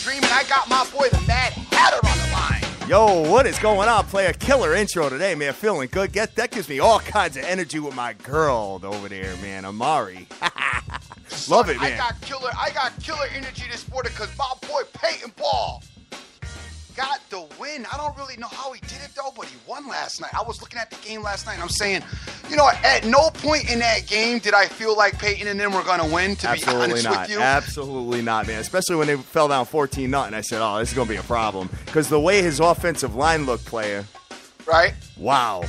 Dream, and I got my boy, the Mad Hatter, on the line. Yo, what is going on? Play a killer intro today, man. Feeling good. That gives me all kinds of energy with my girl over there, man. Amari. Love it, man. I got killer energy this morning because my boy Peyton Ball got the win. I don't really know how he did it, though, but he won last night. I was looking at the game last night, and I'm saying, you know, at no point in that game did I feel like Peyton and them were going to win, to be honest with you. Absolutely not, man. Especially when they fell down 14-0. I said, oh, this is going to be a problem. Because the way his offensive line looked, player. Right? Wow.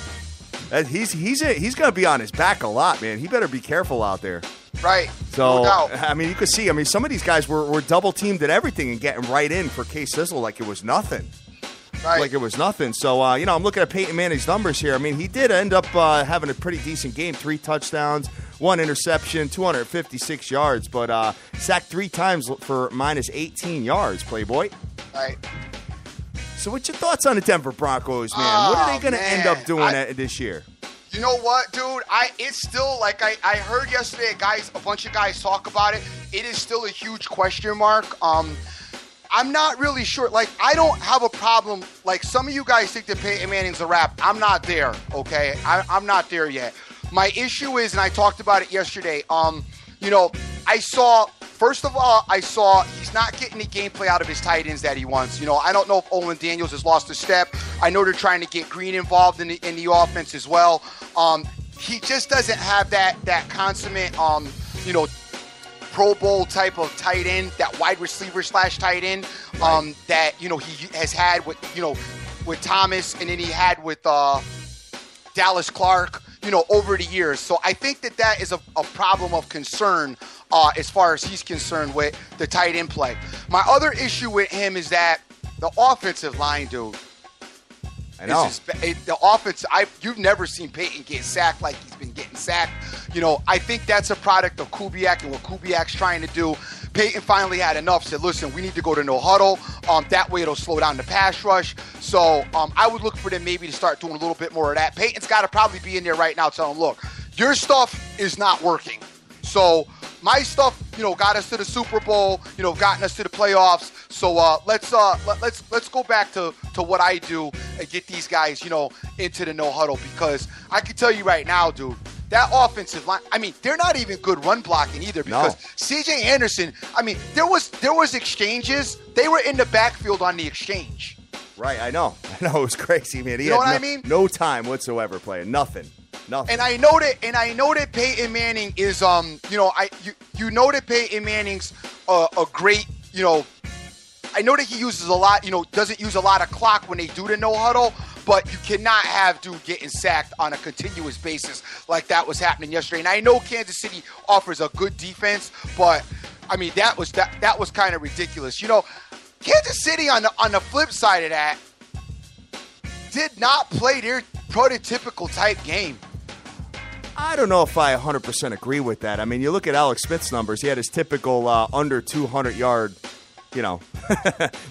He's going to be on his back a lot, man. He better be careful out there. Right. So, no doubt. I mean, you could see, some of these guys were double-teamed at everything and getting right in for K-Sizzle like it was nothing. Right. Like it was nothing. So, I'm looking at Peyton Manning's numbers here. I mean, he did end up having a pretty decent game. 3 touchdowns, 1 interception, 256 yards, but sacked 3 times for minus 18 yards, Playboy. Right. So what's your thoughts on the Denver Broncos, man? What are they going to end up doing this year? You know what, dude? It's still, like I heard yesterday, a bunch of guys talk about it. It is still a huge question mark. I'm not really sure. Like, I don't have a problem. Like, some of you guys think that Peyton Manning's a wrap. I'm not there, okay? I'm not there yet. My issue is, and I talked about it yesterday, First of all, I saw he's not getting the gameplay out of his tight ends that he wants. You know, I don't know if Olin Daniels has lost a step. I know they're trying to get Green involved in the offense as well. He just doesn't have that consummate, Pro Bowl type of tight end, that wide receiver / tight end that, he has had with Thomas, and then he had with Dallas Clark, over the years. So I think that is a problem of concern as far as he's concerned with the tight end play. My other issue with him is that the offensive line, dude. I know. The offense, you've never seen Peyton get sacked like he's been getting sacked. I think that's a product of Kubiak and what Kubiak's trying to do. Peyton finally had enough, said, listen, we need to go to no huddle. That way it'll slow down the pass rush. So I would look for them maybe to start doing a little bit more of that. Peyton's got to probably be in there right now telling them, look, your stuff is not working. So my stuff, got us to the Super Bowl, gotten us to the playoffs. So let's go back to what I do and get these guys, into the no huddle, because I can tell you right now, dude, that offensive line, they're not even good run blocking either, because C.J. Anderson, there was exchanges. They were in the backfield on the exchange. Right, I know. It was crazy, man. He know what had I mean? No time whatsoever playing. Nothing. And I know that Peyton Manning is that Peyton Manning's a great, I know that he uses a lot, doesn't use a lot of clock when they do the no huddle, but you cannot have dude getting sacked on a continuous basis like that was happening yesterday. And I know Kansas City offers a good defense, but that was kind of ridiculous. Kansas City on the flip side of that did not play their prototypical type game. I don't know if I 100% agree with that. You look at Alex Smith's numbers. He had his typical under 200-yard,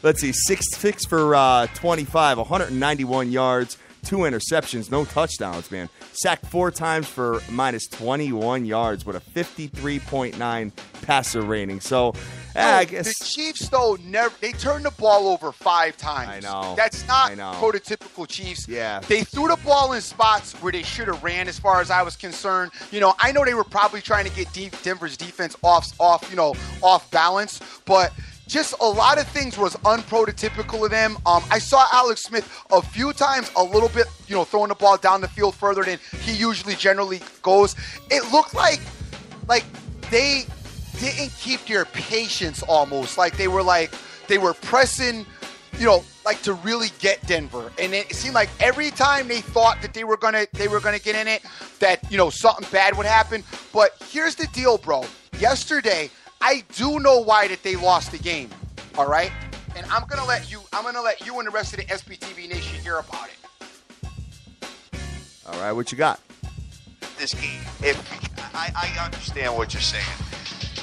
let's see, 6 for 25, 191 yards, 2 interceptions, no touchdowns, man. Sacked 4 times for minus 21 yards with a 53.9 passer rating. So, I guess the Chiefs, though, they turned the ball over 5 times. I know. That's not prototypical Chiefs. Yeah. They threw the ball in spots where they should have ran, as far as I was concerned. I know they were probably trying to get Denver's defense off balance, but just a lot of things was unprototypical of them. I saw Alex Smith a few times, a little bit, throwing the ball down the field further than he generally goes. It looked like they didn't keep their patience, almost like they were pressing, to really get Denver. And it seemed like every time they thought that they were gonna get in it, that something bad would happen. But here's the deal, bro. Yesterday, I do know why that they lost the game. All right, and I'm gonna let you and the rest of the SBTV Nation hear about it. All right, what you got? This game, I understand what you're saying.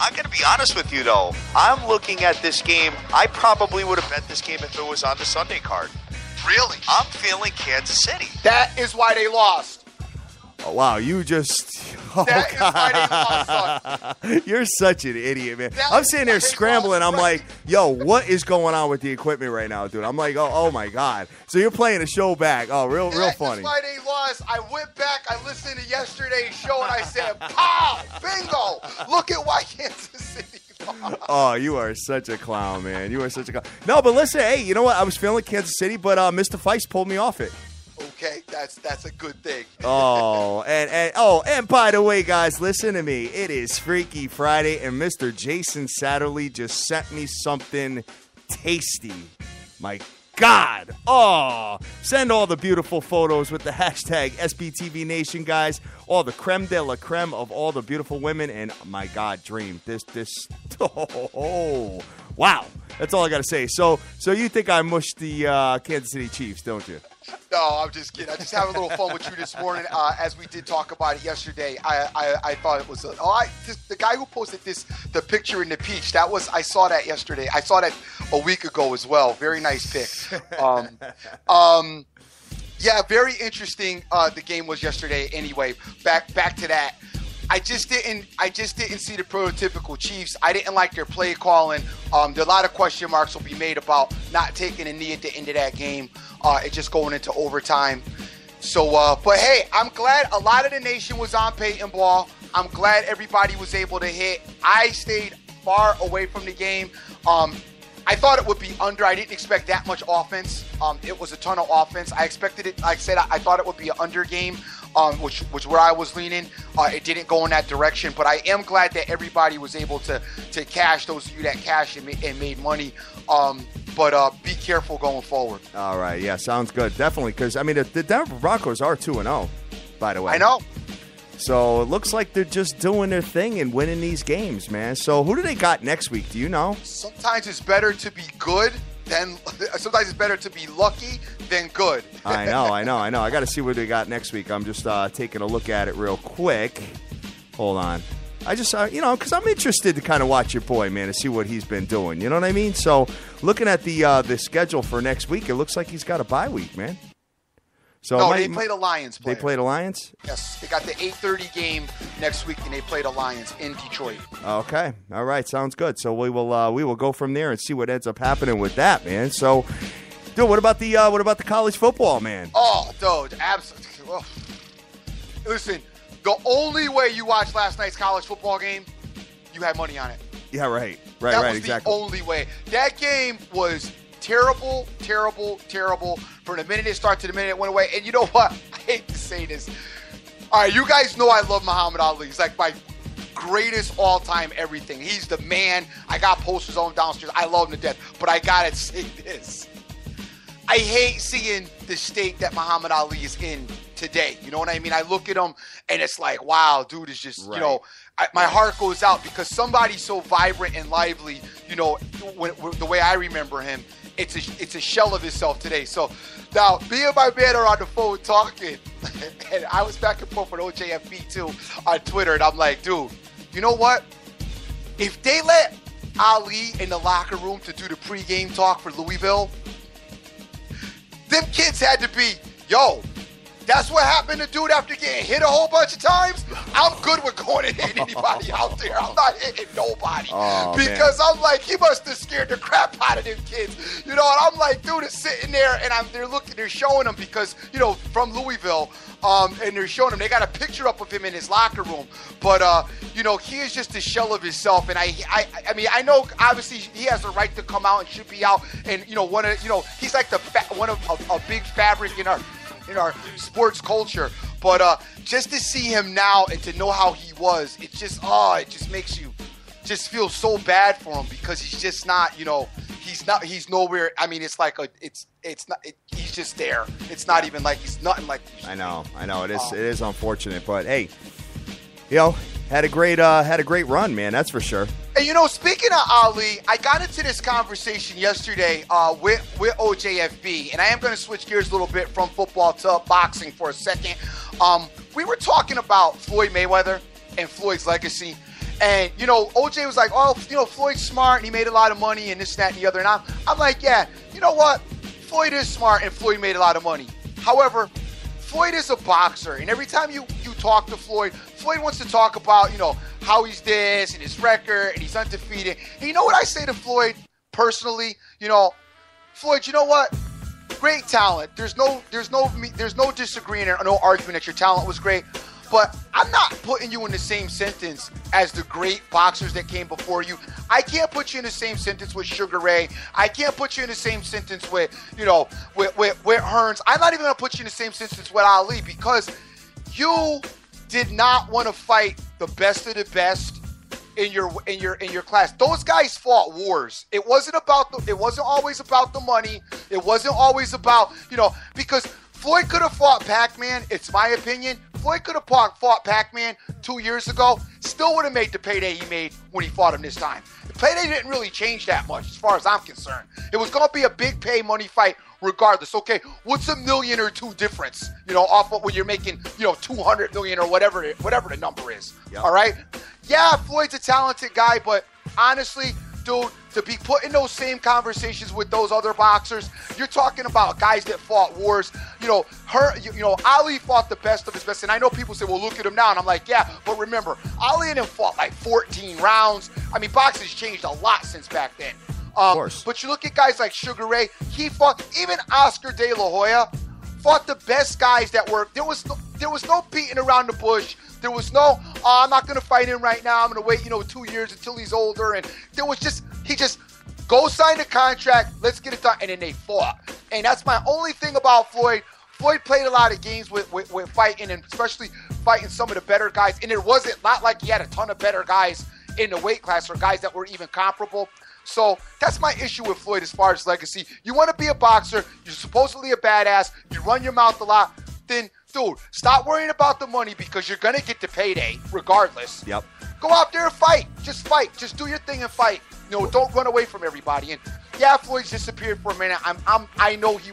I'm going to be honest with you, though. I'm looking at this game. I probably would have bet this game if it was on the Sunday card. Really? I'm feeling Kansas City. That is why they lost. Oh, wow, you just That is my name, my son. You're such an idiot, man. I'm sitting there scrambling. I'm like, yo, what is going on with the equipment right now, dude? I'm like, oh my God. So you're playing a show back. Oh, real funny. That's my name was. I went back, I listened to yesterday's show, and I said, pow, bingo, look at why Kansas City lost. Oh, you are such a clown, man. You are such a clown. No, but listen, hey, you know what? I was feeling Kansas City, but Mr. Feist pulled me off it. Okay, that's a good thing. And by the way, guys, listen to me. It is Freaky Friday, and Mr. Jason Satterley just sent me something tasty. My God. Oh, send all the beautiful photos with the hashtag SBTV Nation, guys. All the creme de la creme of all the beautiful women, and my God, Dream. Oh, wow. That's all I got to say. So you think I mushed the Kansas City Chiefs, don't you? No, I'm just kidding. I just having a little fun with you this morning. As we did talk about it yesterday, I thought it was the guy who posted the picture in the peach. I saw that yesterday. I saw that a week ago as well. Very nice pick. Yeah, very interesting. The game was yesterday. Anyway, back to that. I just didn't see the prototypical Chiefs. I didn't like their play calling. There are a lot of question marks will be made about not taking a knee at the end of that game. It just going into overtime. So, but hey, I'm glad a lot of the nation was on Peyton ball. I'm glad everybody was able to hit. I stayed far away from the game. I thought it would be under. I didn't expect that much offense. It was a ton of offense. I expected it. Like I said, I thought it would be an under game. Which was where I was leaning. It didn't go in that direction, but I am glad that everybody was able to cash, those of you that cashed and made money. But be careful going forward. All right, yeah, sounds good. Definitely, because, I mean, the Denver Broncos are 2-0, by the way. I know. So it looks like they're just doing their thing and winning these games, man. So who do they got next week? Do you know? Sometimes it's better to be good sometimes it's better to be lucky than good. I know. I got to see what they got next week. I'm just taking a look at it real quick. Hold on. I just, because I'm interested to kind of watch your boy, man, to see what he's been doing. You know what I mean? So looking at the schedule for next week, it looks like he's got a bye week, man. So no, they played the Lions. They played the Lions? Yes. They got the 8:30 game next week, and they play the Lions in Detroit. Okay. All right. Sounds good. So we will go from there and see what ends up happening with that, man. So, dude, what about the college football, man? Oh, dude, absolutely. Oh. Listen, the only way you watched last night's college football game, you had money on it. Yeah, right. That was Exactly. the only way. That game was terrible, terrible, terrible. From the minute it started to the minute it went away. And you know what? I hate to say this. All right, you guys know I love Muhammad Ali. He's like my greatest all-time everything. He's the man. I got posters on him downstairs. I love him to death. But I got to say this. I hate seeing the state that Muhammad Ali is in today. You know what I mean? I look at him, and it's like, wow, dude is just, right. My heart goes out because somebody so vibrant and lively, when the way I remember him, it's a shell of himself today. So now, me and my man are on the phone talking, and I was back and forth with OJFB too on Twitter, and I'm like, dude, you know what? If they let Ali in the locker room to do the pregame talk for Louisville, them kids had to be, yo, that's what happened to dude after getting hit a whole bunch of times. I'm good with going and hitting anybody out there. I'm not hitting nobody. Because man. I'm like, he must have scared the crap out of them kids. And I'm like, dude is sitting there and they're showing him because, from Louisville, and they're showing him, they got a picture up of him in his locker room. But, he is just a shell of himself. And I mean, I know obviously he has the right to come out and should be out. And, he's like a big fabric in our sports culture, but just to see him now and to know how he was, it just makes you just feel so bad for him because he's just not, he's nowhere. I mean, it's like he's just there. It's not even like he's nothing like. I know. It is unfortunate, but hey, had a great run, man. That's for sure. And speaking of Ali, I got into this conversation yesterday with OJFB, and I am going to switch gears a little bit from football to boxing for a second. We were talking about Floyd Mayweather and Floyd's legacy, and OJ was like, "Oh, Floyd's smart and he made a lot of money and this, that, and the other." And I'm like, "Yeah, you know what? Floyd is smart and Floyd made a lot of money. However, Floyd is a boxer, and every time you talk to Floyd Floyd wants to talk about, how he's this and his record and he's undefeated. And you know what I say to Floyd personally? Floyd, you know what? Great talent. There's no disagreeing or no arguing that your talent was great. But I'm not putting you in the same sentence as the great boxers that came before you. I can't put you in the same sentence with Sugar Ray. I can't put you in the same sentence with Hearns. I'm not even going to put you in the same sentence with Ali because you did not want to fight the best of the best in your class. Those guys fought wars. It wasn't always about the money. It wasn't always about, because Floyd could have fought Pac-Man. It's my opinion. Floyd could have fought Pac-Man 2 years ago. Still would have made the payday he made when he fought him this time. The payday didn't really change that much as far as I'm concerned. It was going to be a big pay money fight regardless. Okay, what's $1 million or $2 difference, off of when you're making, $200 million or whatever the number is. Yep. All right? Yeah, Floyd's a talented guy, but honestly, dude, to be put in those same conversations with those other boxers, you're talking about guys that fought wars. Ali fought the best of his best, and I know people say, well, look at him now, and I'm like, yeah, but remember, Ali and him fought like 14 rounds. I mean, boxing's changed a lot since back then. Of course. But you look at guys like Sugar Ray, he fought, even Oscar De La Hoya fought the best guys that were, there was no beating around the bush. There was no, I'm not going to fight him right now. I'm going to wait, 2 years until he's older. And there was he just go sign the contract. Let's get it done. And then they fought. And that's my only thing about Floyd. Floyd played a lot of games with fighting, and especially fighting some of the better guys. And it wasn't not like he had a ton of better guys in the weight class or guys that were even comparable. So that's my issue with Floyd as far as legacy. You want to be a boxer. You're supposedly a badass. You run your mouth a lot. Then, dude, stop worrying about the money because you're going to get the payday regardless. Yep. Go out there and fight. Just fight. Just do your thing and fight. Don't run away from everybody. And yeah, Floyd's disappeared for a minute. I know he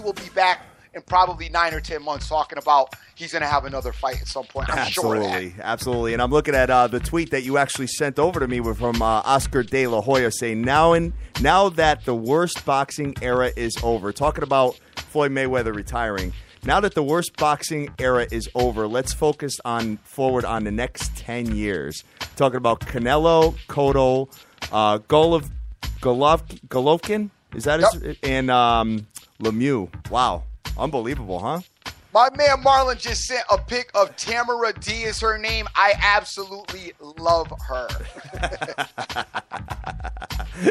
will be back in probably 9 or 10 months talking about he's going to have another fight at some point. I'm sure of that. Absolutely. And I'm looking at the tweet that you actually sent over to me from Oscar De La Hoya saying, now that the worst boxing era is over, talking about Floyd Mayweather retiring, now that the worst boxing era is over, let's focus forward on the next 10 years. Talking about Canelo, Cotto, Golovkin, is that his? And Lemieux. Wow. Unbelievable, huh? My man Marlon just sent a pic of Tamara D is her name. I absolutely love her.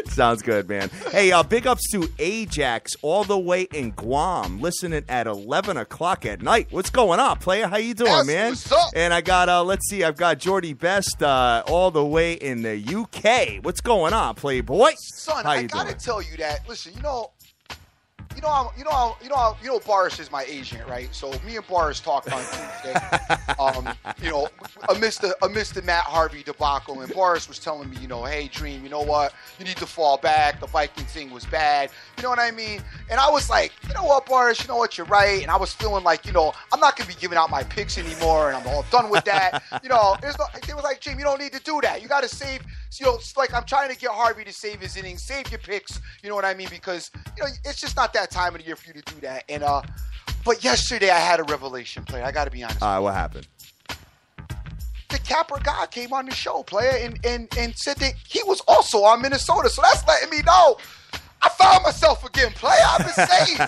Sounds good, man. Hey, big ups to Ajax all the way in Guam, listening at 11 o'clock at night. What's going on, player? How you doing, man? What's up? And I got, I've got Jordy Best all the way in the UK. What's going on, playboy? Son, how I you gotta doing? tell you that. Listen, Boris is my agent, right? So me and Boris talked on Tuesday. Amidst the Matt Harvey debacle, and Boris was telling me, hey, Dream, you know what? You need to fall back. The Viking thing was bad. You know what I mean? And I was like, you know what, Boris? You know what? You're right. And I was feeling like, I'm not gonna be giving out my picks anymore, and I'm all done with that. They was like, Dream, you don't need to do that. You got to save. It's like I'm trying to get Harvey to save his innings, save your picks. You know what I mean? Because it's just not that time of the year for you to do that. And but yesterday I had a revelation, player. I got to be honest. What happened? The Capra guy came on the show, player, and said that he was also on Minnesota. So that's letting me know I found myself again, player. I've been saved.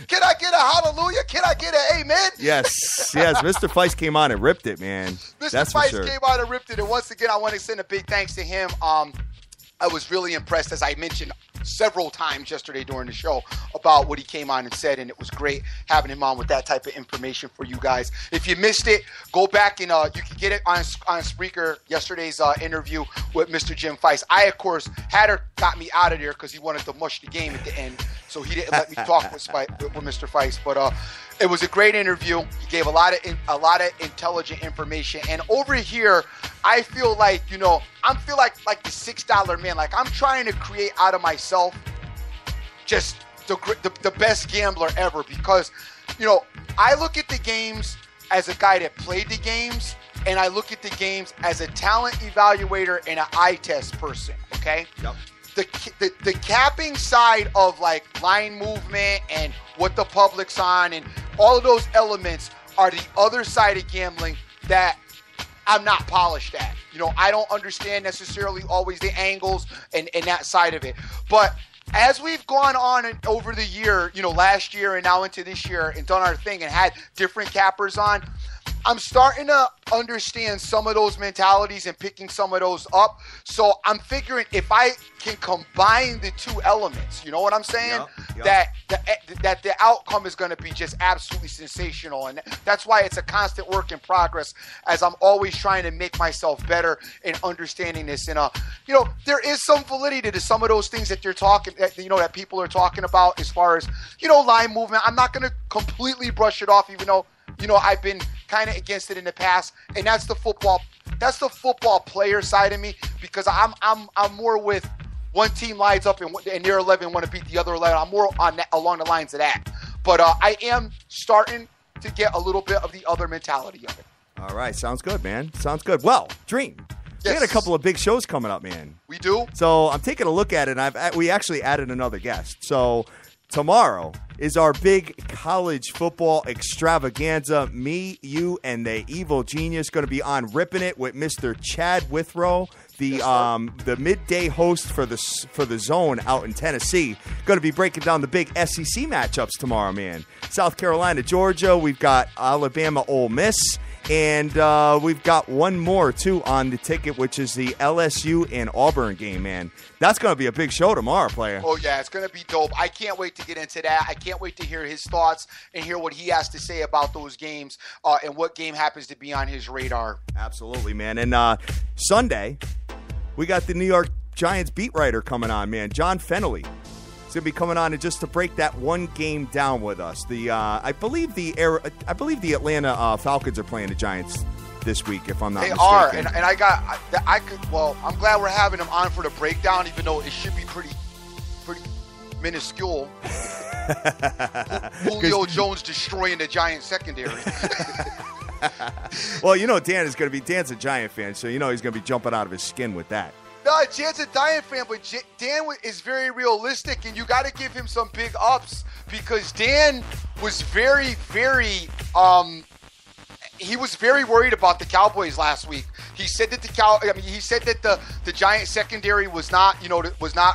Can I get a hallelujah? Can I get an amen? Yes. Mr. Feist came on and ripped it, man. Mr. Feist came on and ripped it. And once again, I want to send a big thanks to him. I was really impressed, as I mentioned several times yesterday during the show, about what he came on and said, and it was great having him on with that type of information for you guys. If you missed it, go back and you can get it on Spreaker, yesterday's interview with Mr. Jim Feist. I, of course, got me out of there because he wanted to mush the game at the end, so he didn't let me talk with Mr. Feist. But it was a great interview. He gave a lot of intelligent information, and over here, I feel like I feel like the $6 man. Like I'm trying to create out of myself just the best gambler ever, because I look at the games as a guy that played the games, and I look at the games as a talent evaluator and an eye test person. Okay. Yep. The capping side of like line movement and what the public's on and all of those elements are the other side of gambling that I'm not polished at. I don't understand necessarily always the angles and that side of it. But as we've gone on and over the year, last year and now into this year and done our thing and had different cappers on, I'm starting to understand some of those mentalities and picking some of those up. So I'm figuring if I can combine the two elements, you know what I'm saying? Yep. That the outcome is going to be just absolutely sensational. And that's why it's a constant work in progress, as I'm always trying to make myself better in understanding this. And, there is some validity to some of those things that that people are talking about as far as, line movement. I'm not going to completely brush it off, even though, I've been kind of against it in the past, and that's the football player side of me, because I'm more with one team lines up and their 11 want to beat the other 11. I'm more on that, along the lines of that. But I am starting to get a little bit of the other mentality of it. All right, sounds good, man. Sounds good. Well, Dream, we got a couple of big shows coming up, man. We do. So I'm taking a look at it, and we actually added another guest. So tomorrow is our big college football extravaganza. Me, you, and the evil genius going to be on Ripping It with Mr. Chad Withrow, the midday host for the Zone out in Tennessee. Going to be breaking down the big SEC matchups tomorrow, man. South Carolina, Georgia. We've got Alabama, Ole Miss. And we've got one more, too, on the ticket, which is the LSU and Auburn game, man. That's going to be a big show tomorrow, player. Oh, yeah, it's going to be dope. I can't wait to get into that. I can't wait to hear his thoughts and hear what he has to say about those games and what game happens to be on his radar. Absolutely, man. And Sunday, we got the New York Giants beat writer coming on, man, John Fennelly. He's going to be coming on just to break that one game down with us. I believe the Atlanta Falcons are playing the Giants this week, if I'm not mistaken. They are, I'm glad we're having them on for the breakdown, even though it should be pretty minuscule. Julio Jones destroying the Giants secondary. Well, Dan's a Giant fan, so he's going to be jumping out of his skin with that. No, Dan's a Giant fan, but Dan is very realistic, and you got to give him some big ups, because Dan was very, very he was very worried about the Cowboys last week. He said that the Giant secondary was not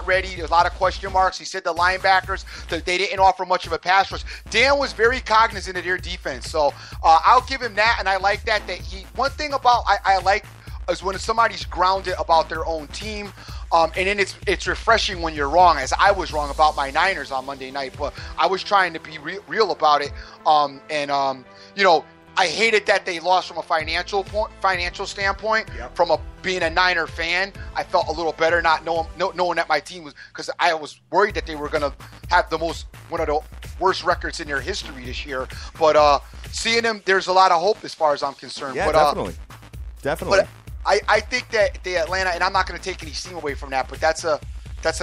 ready. There's a lot of question marks. He said the linebackers, that they didn't offer much of a pass rush. Dan was very cognizant of their defense, so I'll give him that, and I like that. One thing about I like is when somebody's grounded about their own team. And then it's refreshing when you're wrong, as I was wrong about my Niners on Monday night, but I was trying to be real about it. I hated that they lost from a financial standpoint. Yep. From being a Niner fan, I felt a little better not knowing that my team was, because I was worried that they were going to have one of the worst records in their history this year. But seeing them, there's a lot of hope as far as I'm concerned. Yeah, but, definitely. But I think that the Atlanta, and I'm not going to take any steam away from that, but that's an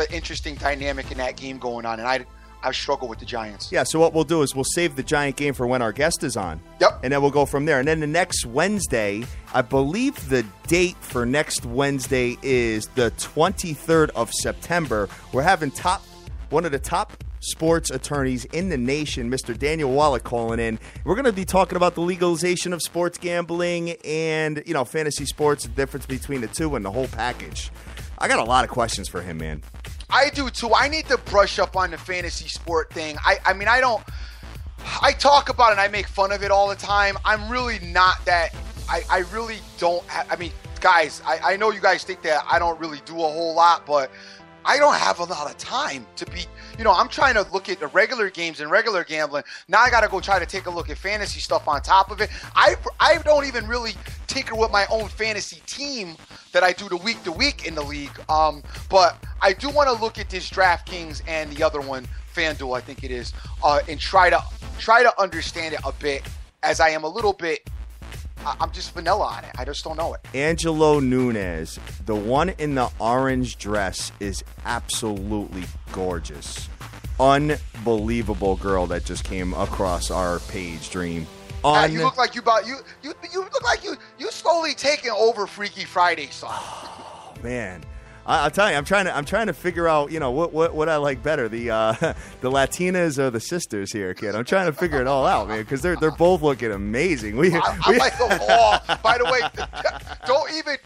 interesting dynamic in that game going on, and I struggle with the Giants. Yeah, so what we'll do is we'll save the Giant game for when our guest is on. Yep. And then we'll go from there. And then the next Wednesday, I believe the date for next Wednesday is the 23rd of September. We're having one of the top sports attorneys in the nation, Mr. Daniel Wallach, calling in. We're going to be talking about the legalization of sports gambling and, fantasy sports, the difference between the two and the whole package. I got a lot of questions for him, man. I do too. I need to brush up on the fantasy sport thing. I talk about it and I make fun of it all the time. I'm really not that. I really don't. Guys, I know you guys think that I don't really do a whole lot, but I don't have a lot of time to be, I'm trying to look at the regular games and regular gambling. Now I got to go try to take a look at fantasy stuff on top of it. I don't even really tinker with my own fantasy team that I do the week in the league. But I do want to look at this DraftKings and the other one, FanDuel, I think it is, and try to understand it a bit, as I am a little bit. I'm just vanilla on it. I just don't know it. Angelo Nunes, the one in the orange dress, is absolutely gorgeous. Unbelievable girl that just came across our page, Dream. You look like you look like you slowly taking over Freaky Friday song. Oh, man. I'll tell you, I'm trying to figure out, what I like better, the Latinas or the sisters here, kid. I'm trying to figure it all out, man, because they're both looking amazing. I like them all. By the way, don't even.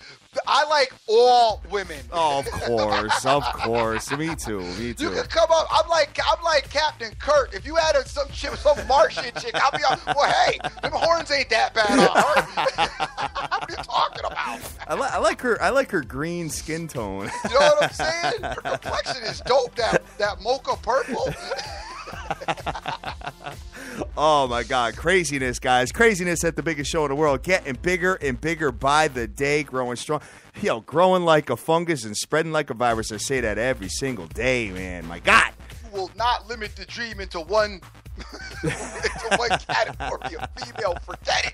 I like all women. Oh, of course. Me too. You can come up. I'm like Captain Kirk. If you had some Martian chick, I'll be like, well, hey, them horns ain't that bad on her. What are you talking about? I like her green skin tone. You know what I'm saying? Her complexion is dope. That mocha purple. Oh, my God. Craziness, guys. Craziness at the biggest show in the world. Getting bigger and bigger by the day. Growing strong. Growing like a fungus and spreading like a virus. I say that every single day, man. My God. You will not limit the dream into one, category of female. Forget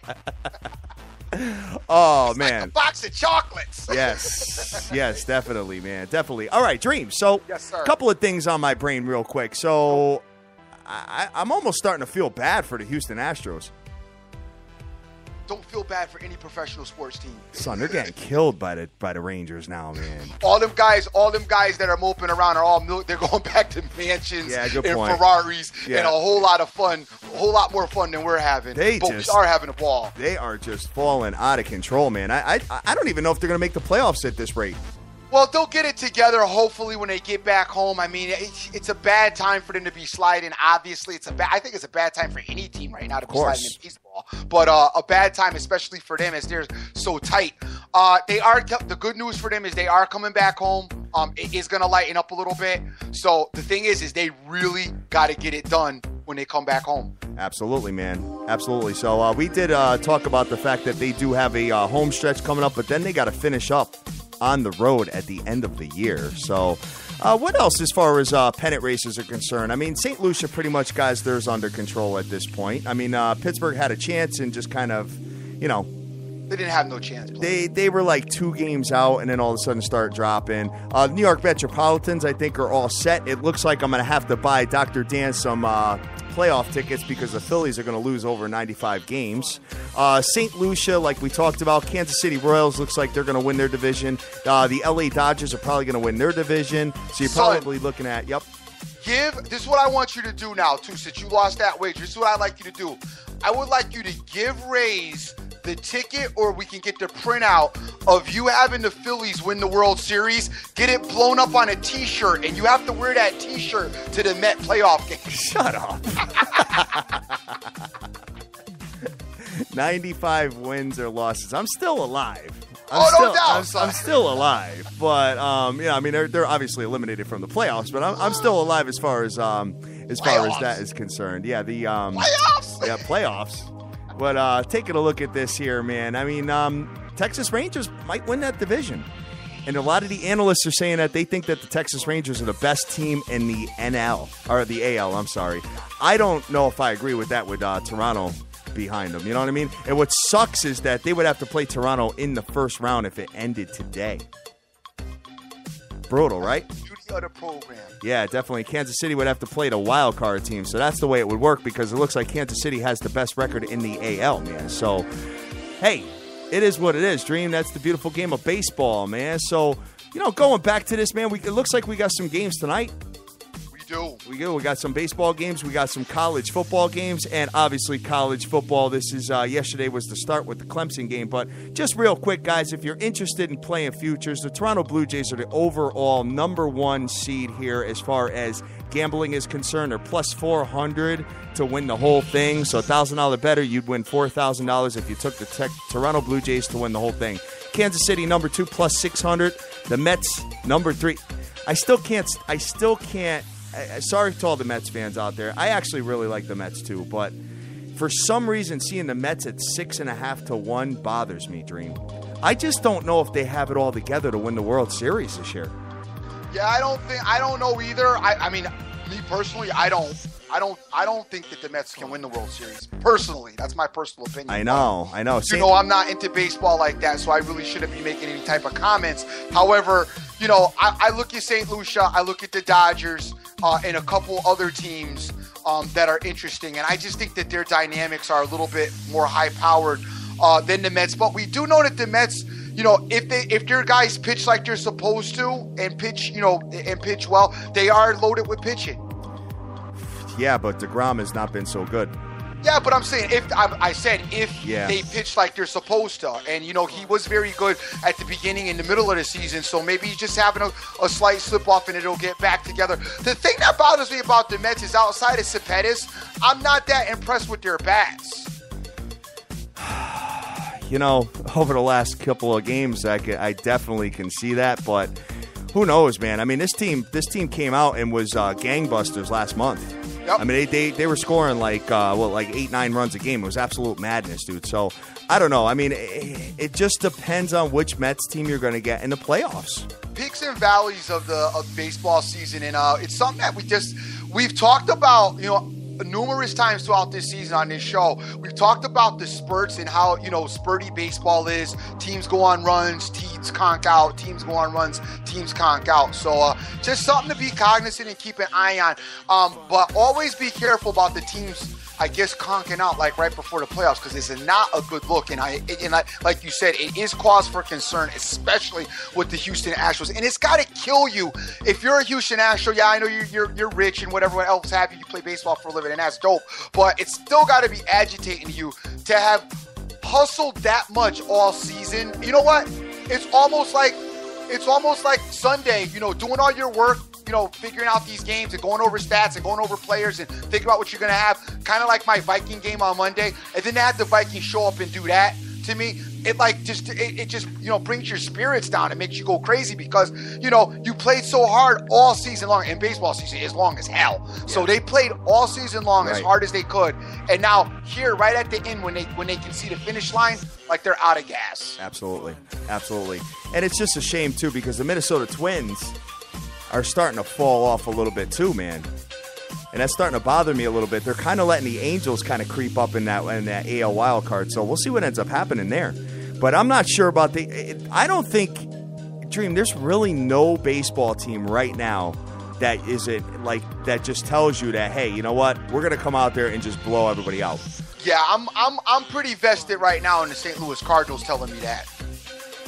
it. Oh, it's man. Like a box of chocolates. Yes, definitely, man. Definitely. All right, Dream. So, yes, sir. A couple of things on my brain real quick. So, I'm almost starting to feel bad for the Houston Astros. Don't feel bad for any professional sports team. Son, they're getting killed by the Rangers now, man. All them guys that are moping around are they're going back to mansions and Ferraris and a whole lot of fun, a whole lot more fun than we're having. We are having a ball. They are just falling out of control, man. I don't even know if they're going to make the playoffs at this rate. Well, they'll get it together, hopefully, when they get back home. I mean, it's a bad time for them to be sliding. Obviously, I think it's a bad time for any team right now to be sliding in baseball. But a bad time, especially for them, as they're so tight. The good news for them is they are coming back home. It is going to lighten up a little bit. So the thing is they really got to get it done when they come back home. Absolutely, man. Absolutely. So we did talk about the fact that they do have a home stretch coming up, but then they got to finish up on the road at the end of the year. So what else as far as pennant races are concerned? I mean, St. Lucia pretty much got theirs under control at this point. I mean, Pittsburgh had a chance and just kind of, They didn't have no chance. They were like 2 games out and then all of a sudden start dropping. New York Metropolitans, I think, are all set. It looks like I'm going to have to buy Dr. Dan some playoff tickets because the Phillies are going to lose over 95 games. St. Lucia, like we talked about, Kansas City Royals looks like they're going to win their division. The LA Dodgers are probably going to win their division. So you're probably looking at, this is what I want you to do now, too, since you lost that wager. This is what I'd like you to do. I would like you to give Rays the ticket, or we can get the printout of you having the Phillies win the World Series, get it blown up on a T-shirt, and you have to wear that T-shirt to the Met playoff game. Shut up. 95 wins or losses. I'm still alive. No doubt. I'm still alive, but I mean they're obviously eliminated from the playoffs, but I'm still alive as far as that is concerned. Yeah, the playoffs. Yeah, playoffs. But taking a look at this here, man. I mean, Texas Rangers might win that division, and a lot of the analysts are saying that they think that the Texas Rangers are the best team in the the AL. I'm sorry. I don't know if I agree with that with Toronto behind them. You know what I mean? And what sucks is that they would have to play Toronto in the first round if it ended today. Brutal, right? Beauty of the program. Yeah, definitely. Kansas City would have to play the wild card team, so that's the way it would work because it looks like Kansas City has the best record in the AL, man. So, hey, it is what it is, Dream. That's the beautiful game of baseball, man. So, going back to this, man, it looks like we got some games tonight. We got some baseball games. We got some college football games, and obviously college football. This is yesterday was the start with the Clemson game. But just real quick, guys, if you're interested in playing futures, the Toronto Blue Jays are the overall #1 seed here as far as gambling is concerned. They're plus 400 to win the whole thing. So $1,000 better, you'd win $4,000 if you took the Toronto Blue Jays to win the whole thing. Kansas City #2 plus 600. The Mets #3. I still can't. Sorry to all the Mets fans out there. I actually really like the Mets too, but for some reason, seeing the Mets at 6.5 to 1 bothers me, Dream. I just don't know if they have it all together to win the World Series this year. Yeah, I don't know either. I mean, me personally, I don't think that the Mets can win the World Series. Personally, that's my personal opinion. I know. I'm not into baseball like that, so I really shouldn't be making any type of comments. However, I look at St. Lucia, I look at the Dodgers, and a couple other teams that are interesting, and I just think that their dynamics are a little bit more high-powered than the Mets. But we do know that the Mets if their guys pitch like they're supposed to and pitch well, they are loaded with pitching. Yeah, but DeGrom has not been so good. Yeah, but I'm saying if they pitch like they're supposed to, and he was very good at the beginning and the middle of the season, so maybe he's just having a slight slip off and it'll get back together. The thing that bothers me about the Mets is outside of Cespedes, I'm not that impressed with their bats. Over the last couple of games, I definitely can see that, but who knows, man? I mean, this team came out and was gangbusters last month. Yep. I mean, they were scoring like 8-9 runs a game. It was absolute madness, dude. So I don't know. I mean, it just depends on which Mets team you're going to get in the playoffs. Peaks and valleys of baseball season, and it's something that we've talked about, numerous times throughout this season on this show. We've talked about the spurts and how, spurty baseball is. Teams go on runs, teams conk out, teams go on runs, teams conk out. So just something to be cognizant and keep an eye on. But always be careful about the teams, I guess, conking out like right before the playoffs, because it's not a good look. And like you said, it is cause for concern, especially with the Houston Astros. And it's got to kill you if you're a Houston Astro. Yeah, I know you're rich and whatever else have you. You play baseball for a living, and that's dope. But it's still got to be agitating you to have hustled that much all season. You know what? It's almost like Sunday. Doing all your work. Figuring out these games and going over stats and going over players and thinking about what you're going to have, kind of like my Viking game on Monday. And then to have the Vikings show up and do that, to me, it just brings your spirits down. It makes you go crazy because, you played so hard all season long, and baseball season is long as hell. Yeah. So they played all season long as hard as they could. And now here, right at the end, when they can see the finish line, like they're out of gas. Absolutely. Absolutely. And it's just a shame, too, because the Minnesota Twins are starting to fall off a little bit too, man. And that's starting to bother me a little bit. They're kind of letting the Angels kind of creep up in that AL wild card. So we'll see what ends up happening there. But I'm not sure about I don't think, Dream, there's really no baseball team right now that that just tells you that, hey, you know what? We're going to come out there and just blow everybody out. Yeah, I'm pretty vested right now in the St. Louis Cardinals telling me that.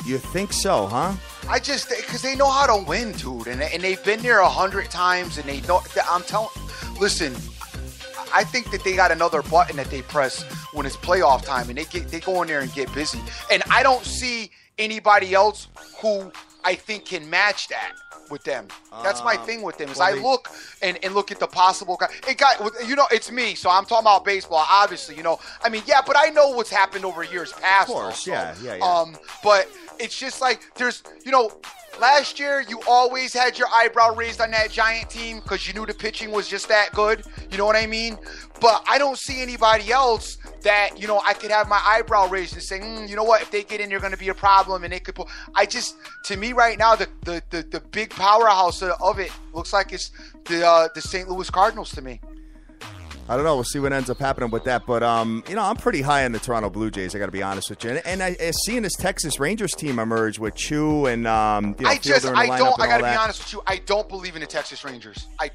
You think so, huh? Because they know how to win, dude, and they've been there 100 times, and they know. Listen, I think that they got another button that they press when it's playoff time, and they go in there and get busy. And I don't see anybody else who I think can match that with them. That's my thing with them. I look and look at the possible guy. It's me, so I'm talking about baseball. Obviously, I mean, yeah, but I know what's happened over years past. Of course, also. Yeah. But it's just like there's, last year you always had your eyebrow raised on that Giant team because you knew the pitching was just that good. You know what I mean? But I don't see anybody else that, I could have my eyebrow raised and say, you know what, if they get in, they're going to be a problem, and they could pull. To me right now, the big powerhouse of it looks like it's the St. Louis Cardinals to me. I don't know. We'll see what ends up happening with that. But, I'm pretty high on the Toronto Blue Jays, I got to be honest with you. And seeing this Texas Rangers team emerge with Chu and, I got to be honest with you. I don't believe in the Texas Rangers. I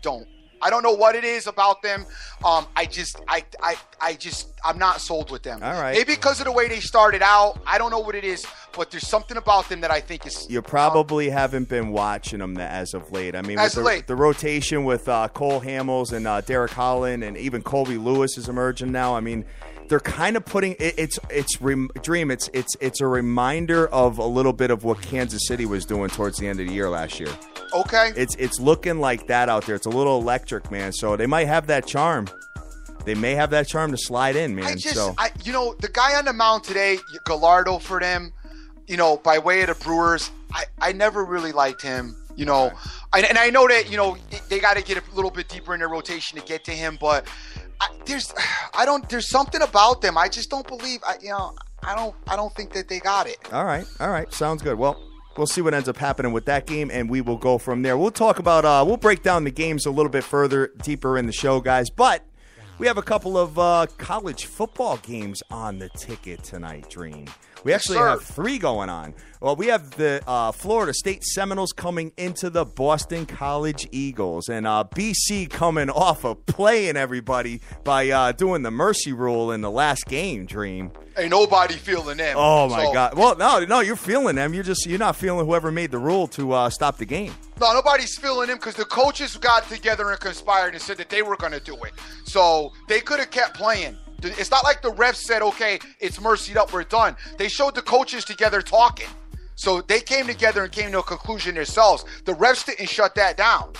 don't know what it is about them. I'm not sold with them. All right. Maybe because of the way they started out. I don't know what it is, but there's something about them that I think is. You probably haven't been watching them as of late. I mean, the rotation with Cole Hamels and Derek Holland, and even Colby Lewis is emerging now. I mean, they're kind of putting it's a reminder of a little bit of what Kansas City was doing towards the end of the year last year. Okay. It's looking like that out there. It's a little electric, man. So they might have that charm. They may have that charm to slide in, man. The guy on the mound today, Gallardo for them, by way of the Brewers, I never really liked him. And I know that, they got to get a little bit deeper in their rotation to get to him, but there's something about them. I just don't believe, I don't think that they got it. All right. Sounds good. Well, we'll see what ends up happening with that game, and we will go from there. We'll talk about, we'll break down the games a little bit deeper in the show, guys, but we have a couple of college football games on the ticket tonight, Dream. We actually have 3 going on. Well, we have the Florida State Seminoles coming into the Boston College Eagles. And BC coming off of playing everybody by doing the mercy rule in the last game, Dream. Ain't nobody feeling them. Oh, my God. Well, no, you're feeling them. You're not feeling whoever made the rule to stop the game. No, nobody's feeling him because the coaches got together and conspired and said that they were going to do it. So they could have kept playing. It's not like the refs said, okay, it's mercied up, we're done. They showed the coaches together talking. So they came together and came to a conclusion themselves. The refs didn't shut that down.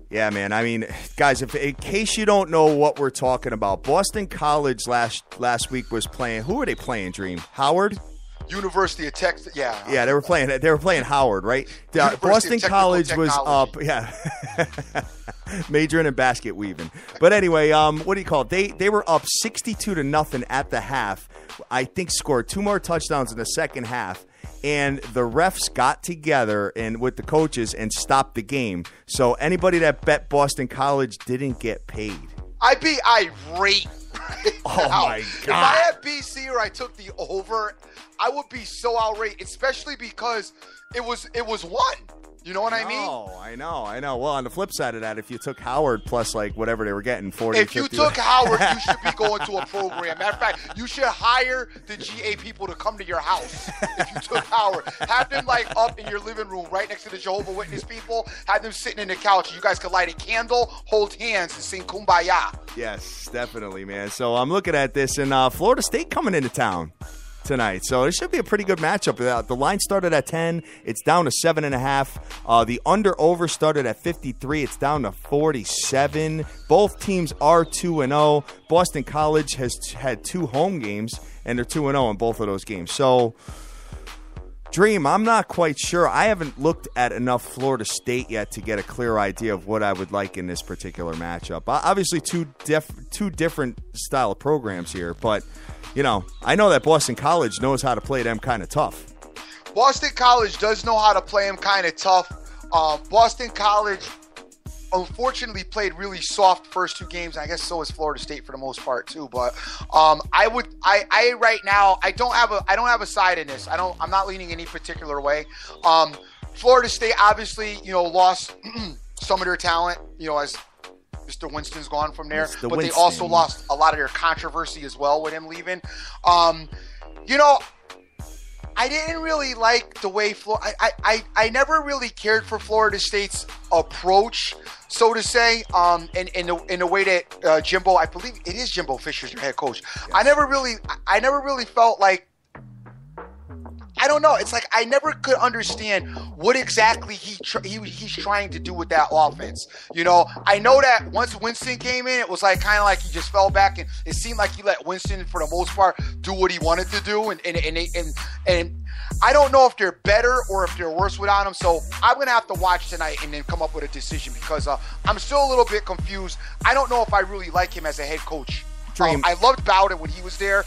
Yeah, man. I mean, guys, in case you don't know what we're talking about, Boston College last week was playing. Who were they playing, Dream? Howard? University of Texas, yeah. Yeah, they were playing Howard, right? Boston College was up, yeah. Majoring in basket weaving. But anyway, what do you call it? They were up 62-0 at the half. I think scored 2 more touchdowns in the second half. And the refs got together and with the coaches and stopped the game. So anybody that bet Boston College didn't get paid. I'd be irate. Oh, my God. If I had BC or I took the over, I would be so irate, especially because it was one. You know what I mean? Oh, I know. Well, on the flip side of that, if you took Howard plus like whatever they were getting, 40, if 50. you took Howard, you should be going to a program. Matter of fact, you should hire the GA people to come to your house. If you took Howard, have them like up in your living room right next to the Jehovah's Witness people. Have them sitting in the couch. You guys could light a candle, hold hands, and sing Kumbaya. Yes, definitely, man. So I'm looking at this, and Florida State coming into town tonight. So it should be a pretty good matchup. The line started at 10. It's down to 7.5. The under-over started at 53. It's down to 47. Both teams are 2-0. Boston College has had 2 home games, and they're 2-0 in both of those games. So, Dream, I'm not quite sure. I haven't looked at enough Florida State yet to get a clear idea of what I would like in this particular matchup. Obviously, two different style of programs here, but you know, I know that Boston College knows how to play them kind of tough. Boston College does know how to play them kind of tough. Boston College, unfortunately, played really soft first 2 games. I guess so is Florida State for the most part too. But I right now I don't have a side in this. I'm not leaning any particular way. Florida State obviously, lost some of their talent, as Mr. Winston's gone from there, but they also lost a lot of their controversy as well with him leaving. I didn't really like the way I never really cared for Florida State's approach, so to say, in the way that Jimbo, I believe it is Jimbo Fisher's your head coach. Yes. I never really felt like, I don't know. It's like I never could understand what exactly he's trying to do with that offense. I know that once Winston came in, it was like kind of like he just fell back, and it seemed like he let Winston, for the most part, do what he wanted to do. And I don't know if they're better or if they're worse without him. So I'm gonna have to watch tonight and then come up with a decision because I'm still a little bit confused. I don't know if I really like him as a head coach. I loved Bowden when he was there,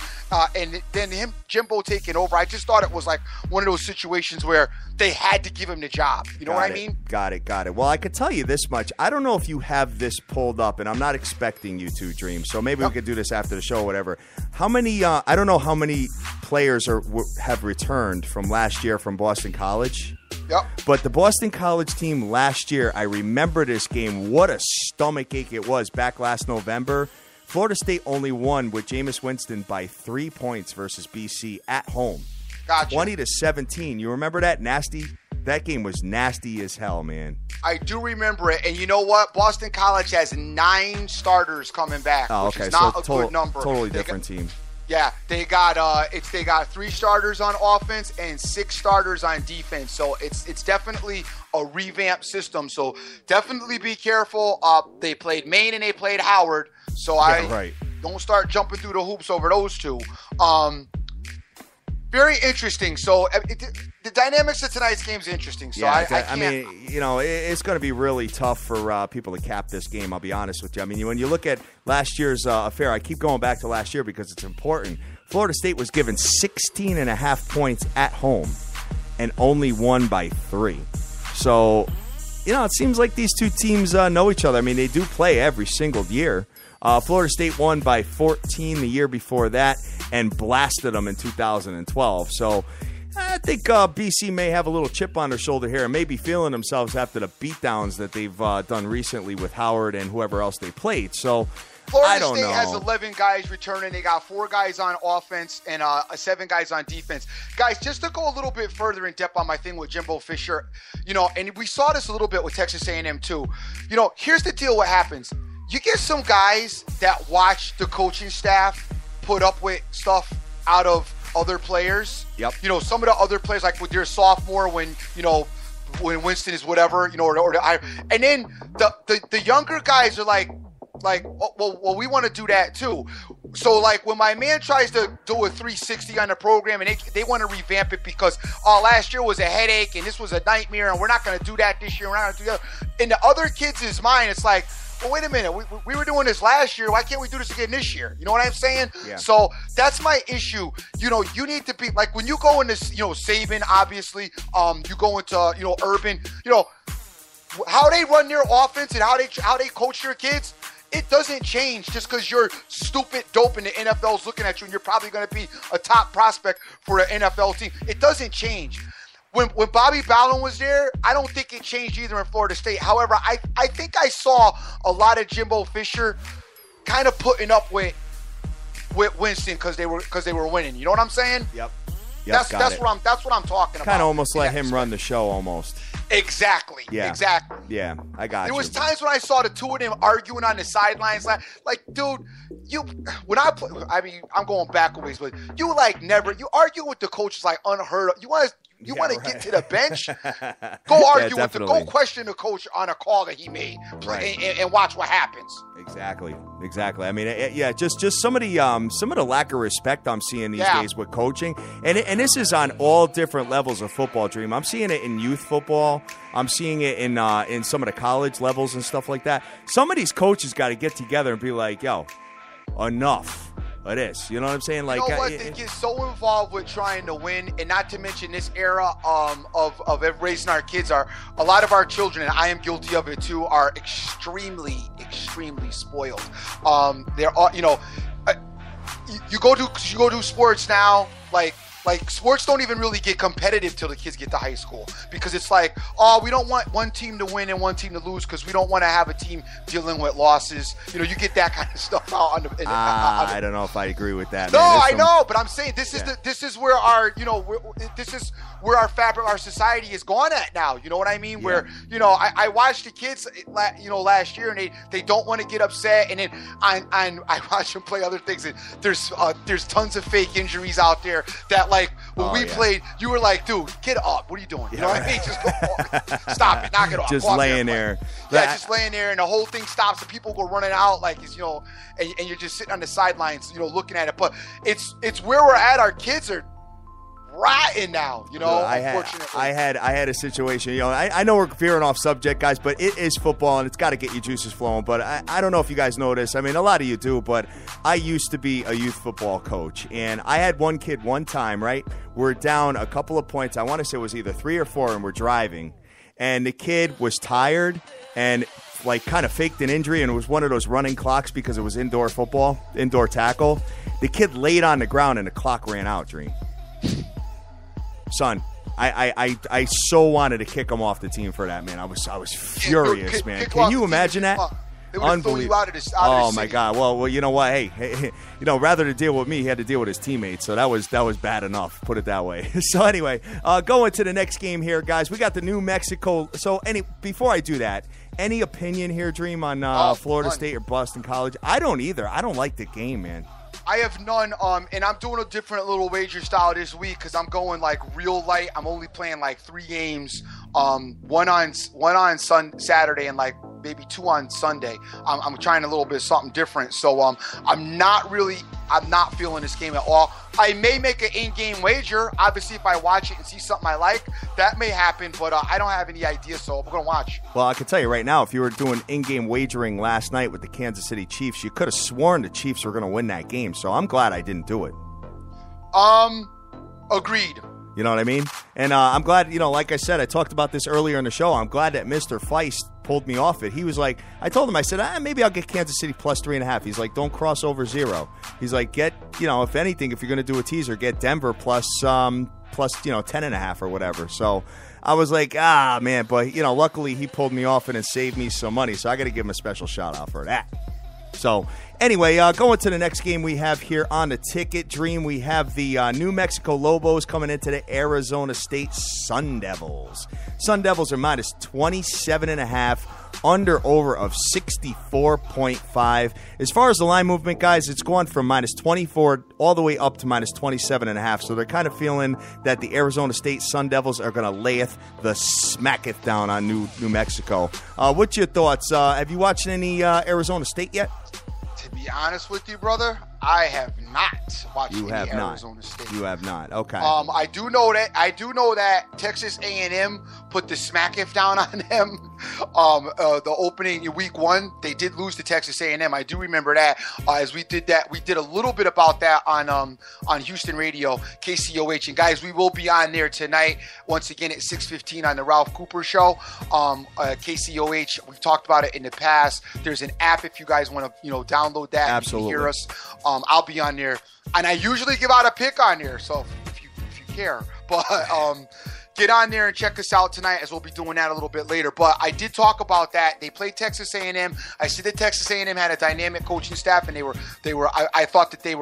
and then Jimbo taking over. I just thought it was like one of those situations where they had to give him the job. You know what I mean? Got it. Well, I could tell you this much. I don't know if you have this pulled up, and I'm not expecting you to, Dream. So maybe we could do this after the show or whatever. How many? I don't know how many players have returned from last year from Boston College. Yep. But the Boston College team last year, I remember this game. What a stomachache it was back last November. Florida State only won with Jameis Winston by 3 points versus BC at home. Gotcha. 20-17. You remember that? Nasty? That game was nasty as hell, man. I do remember it. And you know what? Boston College has 9 starters coming back, which is not a good number. Totally different team. Yeah, they got 3 starters on offense and 6 starters on defense. So it's definitely a revamped system. So definitely be careful. They played Maine and they played Howard. So don't start jumping through the hoops over those 2. Very interesting. So the dynamics of tonight's game is interesting. So yeah, I mean, it's going to be really tough for people to cap this game. I'll be honest with you. I mean, when you look at last year's affair, I keep going back to last year because it's important. Florida State was given 16.5 points at home and only won by 3. So, it seems like these 2 teams know each other. I mean, they do play every single year. Florida State won by 14 the year before that and blasted them in 2012. So I think BC may have a little chip on their shoulder here and may be feeling themselves after the beatdowns that they've done recently with Howard and whoever else they played. So Florida State has 11 guys returning. They got 4 guys on offense and 7 guys on defense. Guys, just to go a little bit further in depth on my thing with Jimbo Fisher, and we saw this a little bit with Texas A&M too. Here's the deal what happens. You get some guys that watch the coaching staff put up with stuff out of other players. Yep. Some of the other players, like with your sophomore when Winston is whatever, and then the younger guys are like, well, we want to do that too. So, like, when my man tries to do a 360 on the program and they want to revamp it because, last year was a headache and this was a nightmare and we're not going to do that this year. We're not going to do that. In the other kids' mind, it's like, well, wait a minute. We were doing this last year. Why can't we do this again this year? You know what I'm saying? Yeah. So that's my issue. You need to be, like, when you go into, Saban, obviously, you go into, Urban, how they run their offense and how they coach their kids. It doesn't change just because you're stupid dope and the NFL's looking at you and you're probably going to be a top prospect for an NFL team. It doesn't change. When Bobby Bowden was there, I don't think it changed either in Florida State. However, I think I saw a lot of Jimbo Fisher kind of putting up with Winston because they were winning. You know what I'm saying? Yep. That's what I'm talking about. Kind of almost let him run the show almost. Exactly. Yeah. Exactly. Yeah, I got you. There was times when I saw the two of them arguing on the sidelines. Like, dude, I'm going back a ways, but you argue with the coach is like unheard of. You want to get to the bench? Go argue with him. Go question the coach on a call that he made, and watch what happens. Exactly. I mean, just some of the lack of respect I'm seeing these days with coaching, and this is on all different levels of football. Dream. I'm seeing it in youth football. I'm seeing it in some of the college levels and stuff like that. Some of these coaches got to get together and be like, yo, enough of this. You know what I'm saying? Like, they get so involved with trying to win, and not to mention this era of raising our kids. A lot of our children, and I am guilty of it too, are extremely, extremely spoiled. They're all, you go do sports now, like sports don't even really get competitive till the kids get to high school because it's like, we don't want one team to win and one team to lose because we don't want to have a team dealing with losses. You get that kind of stuff out. I don't know if I agree with that. No, I know, but I'm saying this is where our where our fabric, our society is gone at now. You know what I mean? Yeah. Where I watched the kids, last year, and they don't want to get upset, and then I watch them play other things, and there's tons of fake injuries out there that. Like when we played, you were like, dude, get up. What are you doing? You know what I mean? Just go, stop it. Knock it off. Just laying there. Yeah, just laying there, and the whole thing stops, and people go running out like it's, and you're just sitting on the sidelines, looking at it. But it's where we're at. Our kids are rotten now, unfortunately. I had a situation, I know we're veering off subject, guys, but it is football and it's got to get your juices flowing. But I don't know if you guys know this. I mean, a lot of you do, but I used to be a youth football coach, and I had one kid one time, right? We're down a couple of points. I want to say it was either 3 or 4, and we're driving, and the kid was tired and like kind of faked an injury, and it was one of those running clocks because it was indoor football, indoor tackle. The kid laid on the ground and the clock ran out, Dream. Son, I so wanted to kick him off the team for that, man. I was furious, man. Can you imagine that? They would have thrown you out of this. Oh my God! Well, you know what? Hey, rather to deal with me, he had to deal with his teammates. So that was bad enough. Put it that way. So anyway, going to the next game here, guys. We got the New Mexico. So before I do that, any opinion here, Dream, on Florida State or Boston College? I don't either. I don't like the game, man. I have none, and I'm doing a different little wager style this week because I'm going like real light. I'm only playing like 3 games, one on Saturday and like maybe 2 on Sunday. I'm trying a little bit of something different, so I'm not feeling this game at all. I may make an in-game wager. Obviously, if I watch it and see something I like, that may happen, but I don't have any idea, so I'm going to watch. Well, I can tell you right now, if you were doing in-game wagering last night with the Kansas City Chiefs, you could have sworn the Chiefs were going to win that game, so I'm glad I didn't do it. Agreed. You know what I mean? And I'm glad, like I said, I talked about this earlier in the show. I'm glad that Mr. Feist pulled me off it. He was like, I told him, I said, maybe I'll get Kansas City plus 3.5. He's like, don't cross over 0. He's like, get, if anything, if you're going to do a teaser, get Denver plus 10.5 or whatever. So I was like, man, but luckily he pulled me off it and saved me some money. So I got to give him a special shout out for that. So anyway, going to the next game we have here on the ticket, Dream. We have the New Mexico Lobos coming into the Arizona State Sun Devils. Sun Devils are minus 27.5, under over of 64.5. As far as the line movement, guys, it's gone from minus 24 all the way up to minus 27.5. So they're kind of feeling that the Arizona State Sun Devils are going to layeth the smacketh down on New Mexico. What's your thoughts? Have you watched any Arizona State yet? To be honest with you, brother, I have not watched Arizona State. You have not. Okay. I do know that Texas A&M put the smacketh down on them. The opening in week 1, they did lose to Texas A&M. I do remember that. As we did a little bit about that on Houston radio, KCOH. And guys, we will be on there tonight once again at 6:15 on the Ralph Cooper Show. KCOH. We've talked about it in the past. There's an app if you guys want to download that. Absolutely. You can hear us. I'll be on there, and I usually give out a pick on there. So if you care, but get on there and check us out tonight, as we'll be doing that a little bit later. But I did talk about that. They played Texas A&M. I said that Texas A&M had a dynamic coaching staff, and I thought that they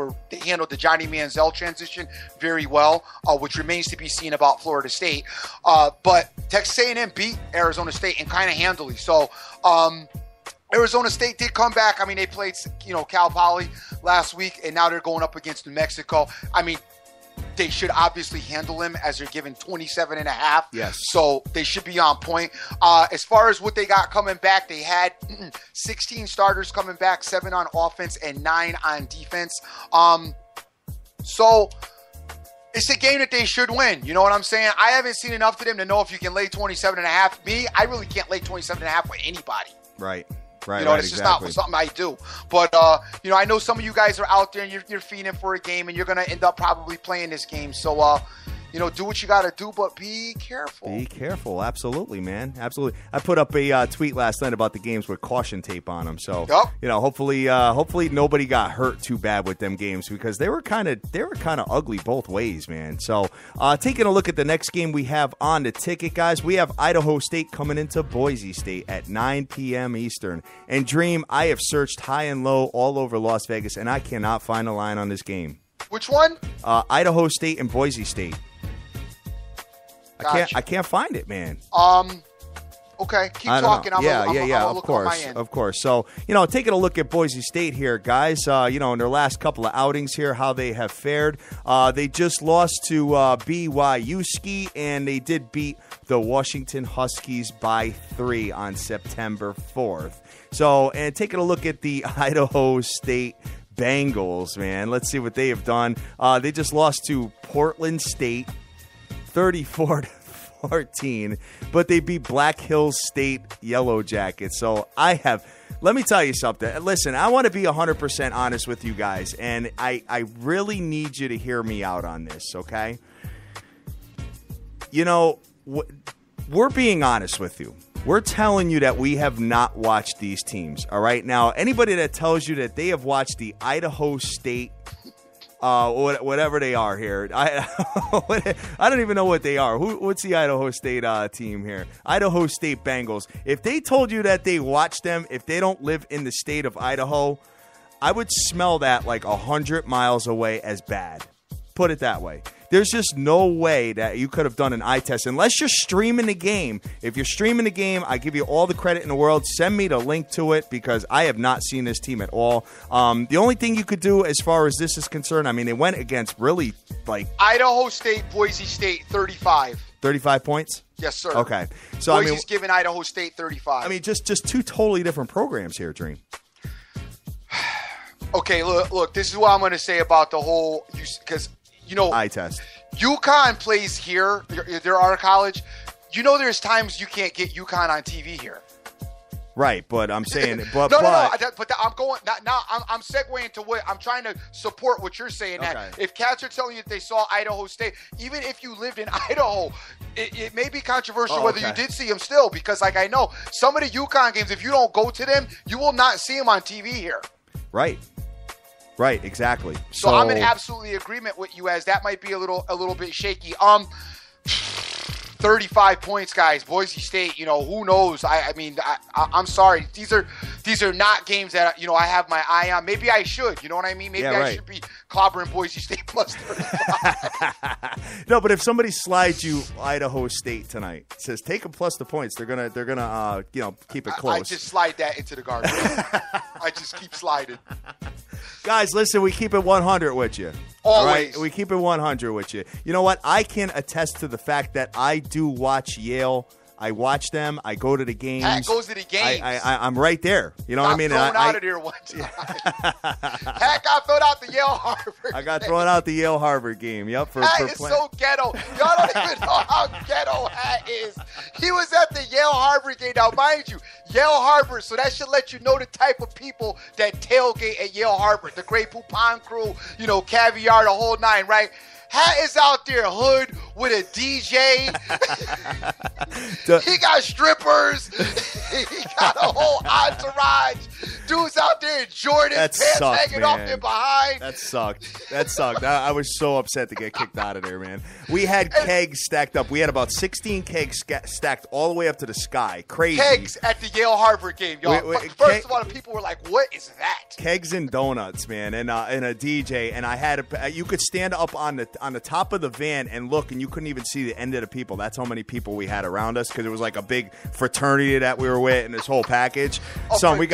handled the Johnny Manziel transition very well, which remains to be seen about Florida State. But Texas A&M beat Arizona State, and kind of handily. So. Arizona State did come back. I mean, they played, Cal Poly last week, and now they're going up against New Mexico. I mean, they should obviously handle him, as they're given 27.5. Yes. So they should be on point. As far as what they got coming back, they had 16 starters coming back, 7 on offense and 9 on defense. So it's a game that they should win. You know what I'm saying? I haven't seen enough to them to know if you can lay 27.5. Me, I really can't lay 27.5 with anybody. Right. It's just not something I do. But, I know some of you guys are out there and you're feeding for a game, and you're going to end up probably playing this game. So, do what you got to do, but be careful. Be careful. Absolutely, man. Absolutely. I put up a tweet last night about the games with caution tape on them. So, hopefully nobody got hurt too bad with them games, because they were kind of ugly both ways, man. So, taking a look at the next game we have on the ticket, guys, we have Idaho State coming into Boise State at 9 p.m. Eastern. And Dream, I have searched high and low all over Las Vegas, and I cannot find a line on this game. Which one? Idaho State and Boise State. Gotcha. I can't find it, man. Okay, keep talking. Of course. So, taking a look at Boise State here, guys, in their last couple of outings here, how they have fared. They just lost to BYU Ski, and they did beat the Washington Huskies by 3 on September 4th. So, and taking a look at the Idaho State Bengals, man, let's see what they have done. They just lost to Portland State 34-14, but they beat Black Hills State Yellow Jackets. So let me tell you something. Listen, I want to be 100% honest with you guys, and I really need you to hear me out on this, okay? We're being honest with you. We're telling you that we have not watched these teams, all right? Now, anybody that tells you that they have watched the Idaho State whatever they are here. I don't even know what they are. What's the Idaho State team here? Idaho State Bengals. If they told you that they watched them, if they don't live in the state of Idaho, I would smell that like 100 miles away as bad. Put it that way. There's just no way that you could have done an eye test unless you're streaming the game. If you're streaming the game, I give you all the credit in the world. Send me the link to it, because I have not seen this team at all. The only thing you could do as far as this is concerned, I mean, they went against really like Idaho State, Boise State, 35. 35 points? Yes, sir. Okay. So Boise's giving Idaho State 35. I mean, just two totally different programs here, Dream. Okay, look, this is what I'm going to say about the whole, because eye test. UConn plays here. They're our college. There's times you can't get UConn on TV here. Right, but I'm saying, no. But I'm segueing to what I'm trying to support. What you're saying, okay. That if cats are telling you that they saw Idaho State, even if you lived in Idaho, it may be controversial whether you did see them still, because like I know some of the UConn games, if you don't go to them, you will not see them on TV here. Right, exactly. So I'm in absolutely agreement with you, as that might be a little bit shaky. 35 points, guys. Boise State, who knows? I'm sorry. These are not games that, I have my eye on. Maybe I should. You know what I mean? Maybe I should be clobbering Boise State plus 35. No, but if somebody slides you Idaho State tonight, says take them plus the points, they're gonna keep it close. I just slide that into the garbage. I just keep sliding. Guys, listen, we keep it 100 with you. Always. Right? We keep it 100 with you. You know what? I can attest to the fact that I do watch Yale. I watch them. I go to the games. Pat goes to the games. I'm right there. You know what I mean? Thrown out of there one time. Pat got thrown out the Yale Harvard. I got thrown out the Yale Harvard game. Yep. Pat is so ghetto. Y'all don't even know how ghetto Pat is. He was at the Yale Harvard game. Now, mind you, Yale Harvard, so that should let you know the type of people that tailgate at Yale Harvard. The Grey Poupon crew, caviar, the whole nine, right? Hat is out there, hood, with a DJ. He got strippers. He got a whole entourage. Dude's out there in Jordan, pants hanging off their behind. That sucked. I was so upset to get kicked out of there, man. We had kegs stacked up. We had about 16 kegs stacked all the way up to the sky. Crazy. Kegs at the Yale Harvard game, y'all. First of all, the people were like, what is that? Kegs and donuts, man, and a DJ. And I had you could stand up on the top of the van and look, and you couldn't even see the end of the people. That's how many people we had around us, because it was like a big fraternity that we were with and this whole package. So we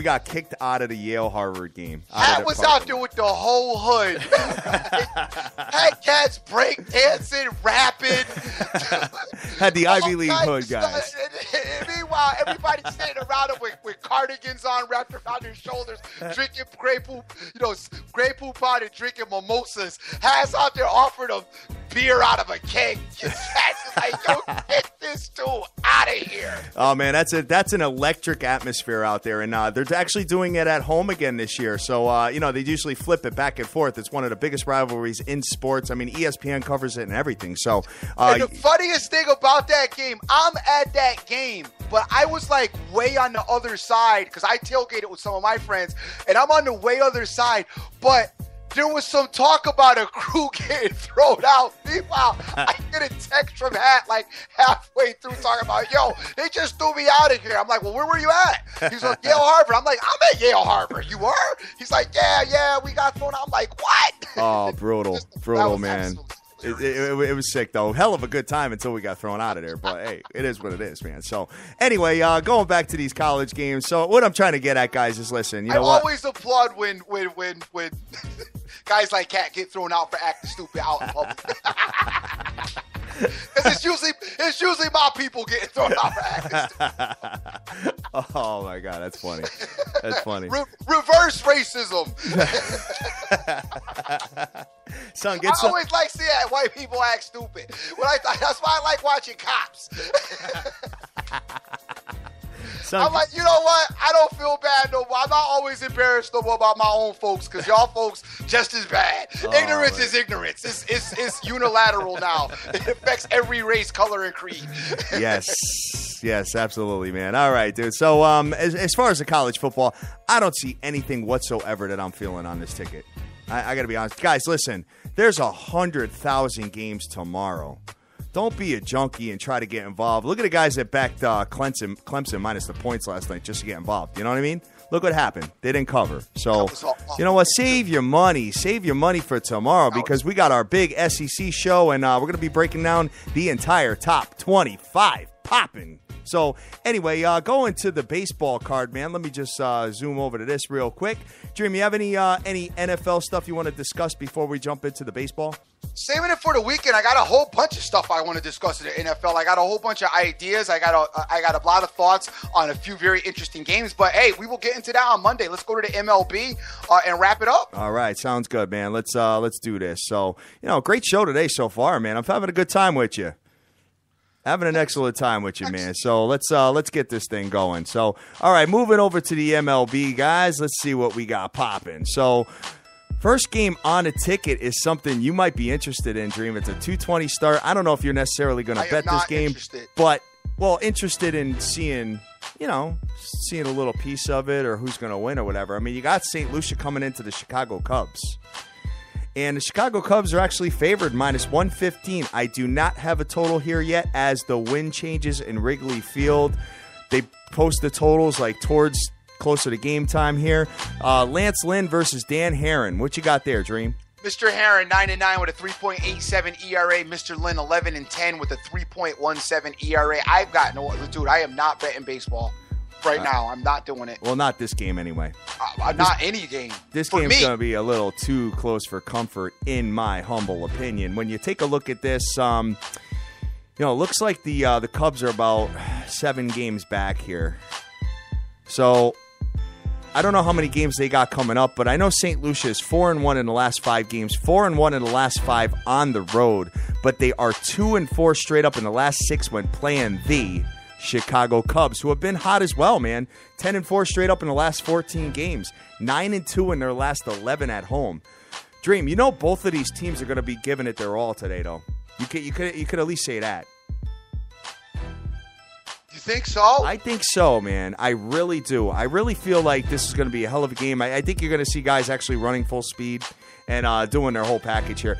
got kicked out of the Yale Harvard game. Pat was out there with the whole hood. Had cats break dancing, rapping. Had the Ivy League hood, guys. Meanwhile, everybody's standing around them with cardigans on, wrapped around their shoulders, drinking Grey Poupon and drinking mimosas. Has out there offering them beer out of a keg. Cats like, yo, get this dude out of here. Oh man, that's an electric atmosphere out there, and they're actually doing it at home again this year. So they usually flip it back and forth. It's one of the biggest rivalries in sports. I mean, ESPN covers it and everything. So and the funniest thing about that game, I'm at that game, but I was like way on the other side because I tailgated with some of my friends, and I'm on the way other side, but there was some talk about a crew getting thrown out. Meanwhile, I get a text from Hat like halfway through talking about, yo, they just threw me out of here. I'm like, well, where were you at? He's like, Yale Harvard. I'm like, I'm at Yale Harvard. You were? He's like, yeah, we got thrown out. I'm like, what? Oh, brutal, man. It was sick, though. Hell of a good time until we got thrown out of there. But, hey, it is what it is, man. So, anyway, going back to these college games. So, what I'm trying to get at, guys, is listen, you know what? I always applaud when guys like Cat get thrown out for acting stupid out in public. Because it's usually my people getting thrown out for acting stupid. Oh, my God. That's funny. That's funny. Reverse racism. Son, I always like seeing white people act stupid. That's why I like watching Cops. Son, I'm like, you know what? I don't feel bad no more. I'm not always embarrassed no more about my own folks, because y'all folks just as bad. Ignorance is ignorance. It's unilateral now. It affects every race, color, and creed. Yes, absolutely, man. All right, dude. So as far as the college football, I don't see anything whatsoever that I'm feeling on this ticket. I got to be honest. Guys, listen, there's 100,000 games tomorrow. Don't be a junkie and try to get involved. Look at the guys that backed Clemson minus the points last night just to get involved. You know what I mean? Look what happened. They didn't cover. So, you know what? Save your money. Save your money for tomorrow, because we got our big SEC show, and we're going to be breaking down the entire top 25 popping. So, anyway, going to the baseball card, man. Let me just zoom over to this real quick. Dream, you have any NFL stuff you want to discuss before we jump into the baseball? Saving it for the weekend. I got a whole bunch of stuff I want to discuss in the NFL. I got a whole bunch of ideas. I got a lot of thoughts on a few very interesting games. But hey, we will get into that on Monday. Let's go to the MLB and wrap it up. All right, sounds good, man. Let's do this. So, great show today so far, man. I'm having a good time with you. Having an excellent time with you, man. So let's get this thing going. So, all right, moving over to the MLB, guys. Let's see what we got popping. So, first game on a ticket is something you might be interested in, Dream. It's a 2:20 start. I don't know if you're necessarily going to bet this game, but interested in seeing a little piece of it or who's going to win or whatever. I mean, you got St. Lucia coming into the Chicago Cubs. And the Chicago Cubs are actually favored -115. I do not have a total here yet as the wind changes in Wrigley Field. They post the totals like towards closer to game time here. Lance Lynn versus Dan Herron. What you got there, Dream? Mr. Herron, 9-9 with a 3.87 ERA. Mr. Lynn, 11-10 with a 3.17 ERA. I am not betting baseball right now. I'm not doing it. Well, not this game anyway. Not any game. This game's going to be a little too close for comfort, in my humble opinion. When you take a look at this, it looks like the Cubs are about 7 games back here. So I don't know how many games they got coming up, but I know St. Lucia is 4-1 in the last 5 games, 4-1 in the last 5 on the road, but they are 2-4 straight up in the last 6 when playing the Chicago Cubs, who have been hot as well, man. 10-4 straight up in the last 14 games, 9-2 in their last 11 at home. Dream, both of these teams are going to be giving it their all today, though. You could at least say that. You think so? I think so, man. I really do. I really feel like this is going to be a hell of a game. I think you're going to see guys actually running full speed and doing their whole package here.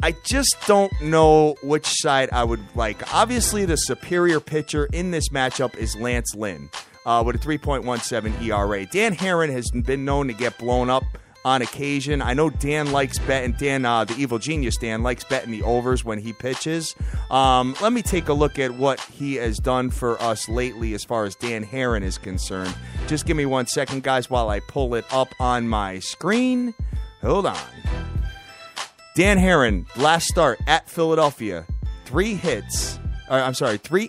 I just don't know which side I would like. Obviously, the superior pitcher in this matchup is Lance Lynn with a 3.17 ERA. Dan Herron has been known to get blown up on occasion. I know Dan likes betting. The evil genius Dan, likes betting the overs when he pitches. Let me take a look at what he has done for us lately as far as Dan Herron is concerned. Just give me 1 second, guys, while I pull it up on my screen. Hold on. Dan Herron, last start at Philadelphia, 3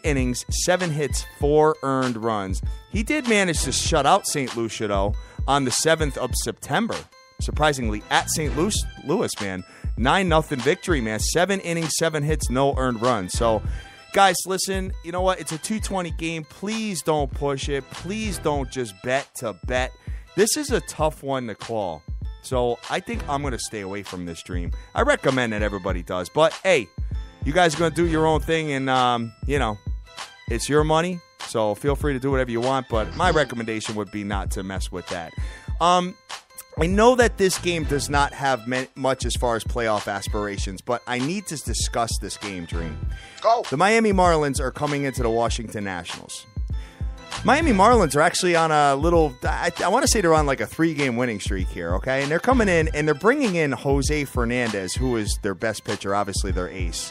innings, 7 hits, 4 earned runs. He did manage to shut out St. Lucia, though, on the 7th of September. Surprisingly, at St. Louis, man. 9-0 victory, man. 7 innings, 7 hits, no earned runs. So, guys, listen, you know what? It's a 2:20 game. Please don't push it. Please don't just bet to bet. This is a tough one to call. So I think I'm going to stay away from this, Dream. I recommend that everybody does. But, hey, you guys are going to do your own thing, and, it's your money. So feel free to do whatever you want. But my recommendation would be not to mess with that. I know that this game does not have much as far as playoff aspirations, but I need to discuss this game, Dream. Go. The Miami Marlins are coming into the Washington Nationals. Miami Marlins are actually on a little, I want to say they're on like a 3-game winning streak here, okay? And they're coming in, and they're bringing in Jose Fernandez, who is their best pitcher, obviously their ace.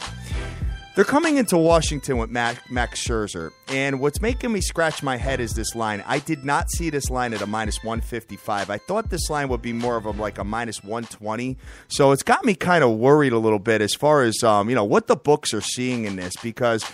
They're coming into Washington with Max Scherzer, and what's making me scratch my head is this line. I did not see this line at a -155. I thought this line would be more of a -120, so it's got me kind of worried a little bit as far as what the books are seeing in this, because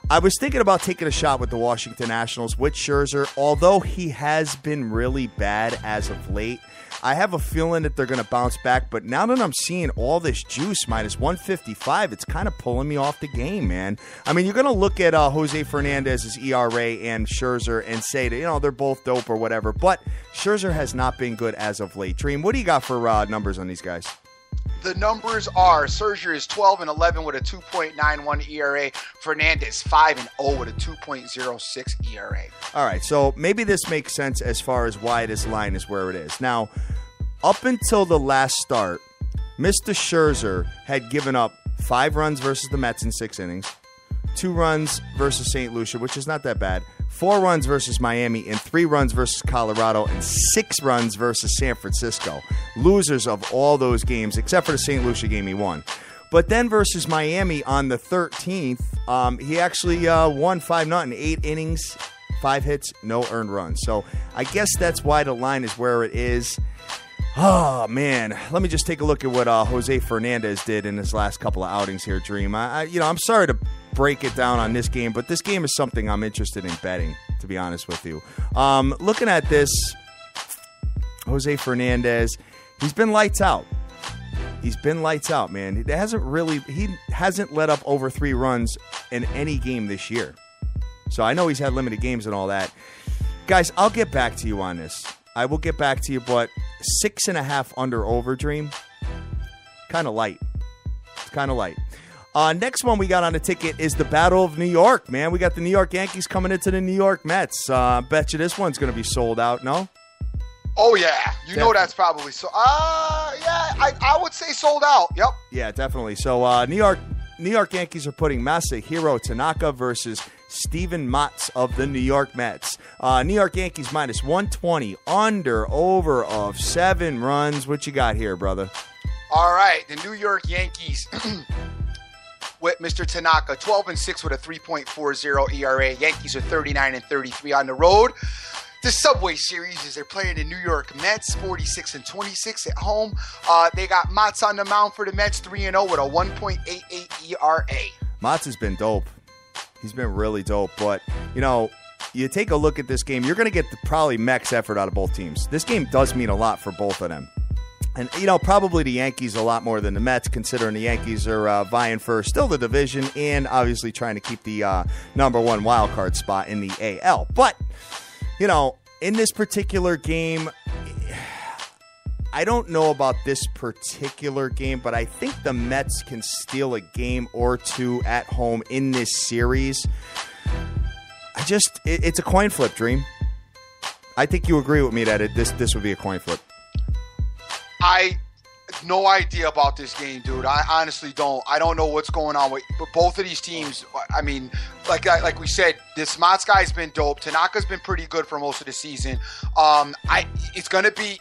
I was thinking about taking a shot with the Washington Nationals with Scherzer, although he has been really bad as of late. I have a feeling that they're going to bounce back, but now that I'm seeing all this juice, -155, it's kind of pulling me off the game, man. I mean, you're going to look at Jose Fernandez's ERA and Scherzer and say that, they're both dope or whatever, but Scherzer has not been good as of late. Dream, what do you got for numbers on these guys? The numbers are Scherzer is 12-11 with a 2.91 ERA. Fernandez 5-0 with a 2.06 ERA. All right, so maybe this makes sense as far as why this line is where it is. Now, up until the last start, Mr. Scherzer had given up 5 runs versus the Mets in 6 innings, 2 runs versus St. Lucia, which is not that bad, 4 runs versus Miami, and 3 runs versus Colorado, and 6 runs versus San Francisco. Losers of all those games, except for the St. Lucia game he won. But then versus Miami on the 13th, he actually won 5-0, 8 innings, 5 hits, no earned runs. So I guess that's why the line is where it is. Oh, man. Let me just take a look at what Jose Fernandez did in his last couple of outings here, Dream. I'm sorry to break it down on this game, but this game is something I'm interested in betting, to be honest with you. Looking at this, Jose Fernandez, he's been lights out. He's been lights out, man. He hasn't let up over 3 runs in any game this year. So I know he's had limited games and all that. Guys, I'll get back to you on this. I will get back to you, but 6.5 under over, Dream. Kind of light. It's kind of light. Next one we got on the ticket is the Battle of New York, man. We got the New York Yankees coming into the New York Mets. Bet you this one's going to be sold out, no? Oh, yeah. You know that's probably so. I would say sold out. Yep. Yeah, definitely. So New York Yankees are putting Masahiro Tanaka versus Steven Matz of the New York Mets. New York Yankees minus 120, under, over of 7 runs. What you got here, brother? All right. The New York Yankees with Mr. Tanaka, 12-6 with a 3.40 ERA. Yankees are 39-33 on the road. The Subway Series is they're playing the New York Mets, 46-26 at home. They got Matz on the mound for the Mets, 3-0 with a 1.88 ERA. Matz has been dope. He's been really dope. But, you take a look at this game, you're going to get probably max effort out of both teams. This game does mean a lot for both of them. And, probably the Yankees a lot more than the Mets, considering the Yankees are vying for still the division and obviously trying to keep the number 1 wild card spot in the AL. But, in this particular game, I don't know about this particular game, but I think the Mets can steal a game or two at home in this series. It's a coin flip, Dream. I think you agree with me that this would be a coin flip. I no idea about this game, dude. I honestly don't. I don't know what's going on with both of these teams. I mean, like we said, this Matz guy's been dope. Tanaka's been pretty good for most of the season. It's gonna be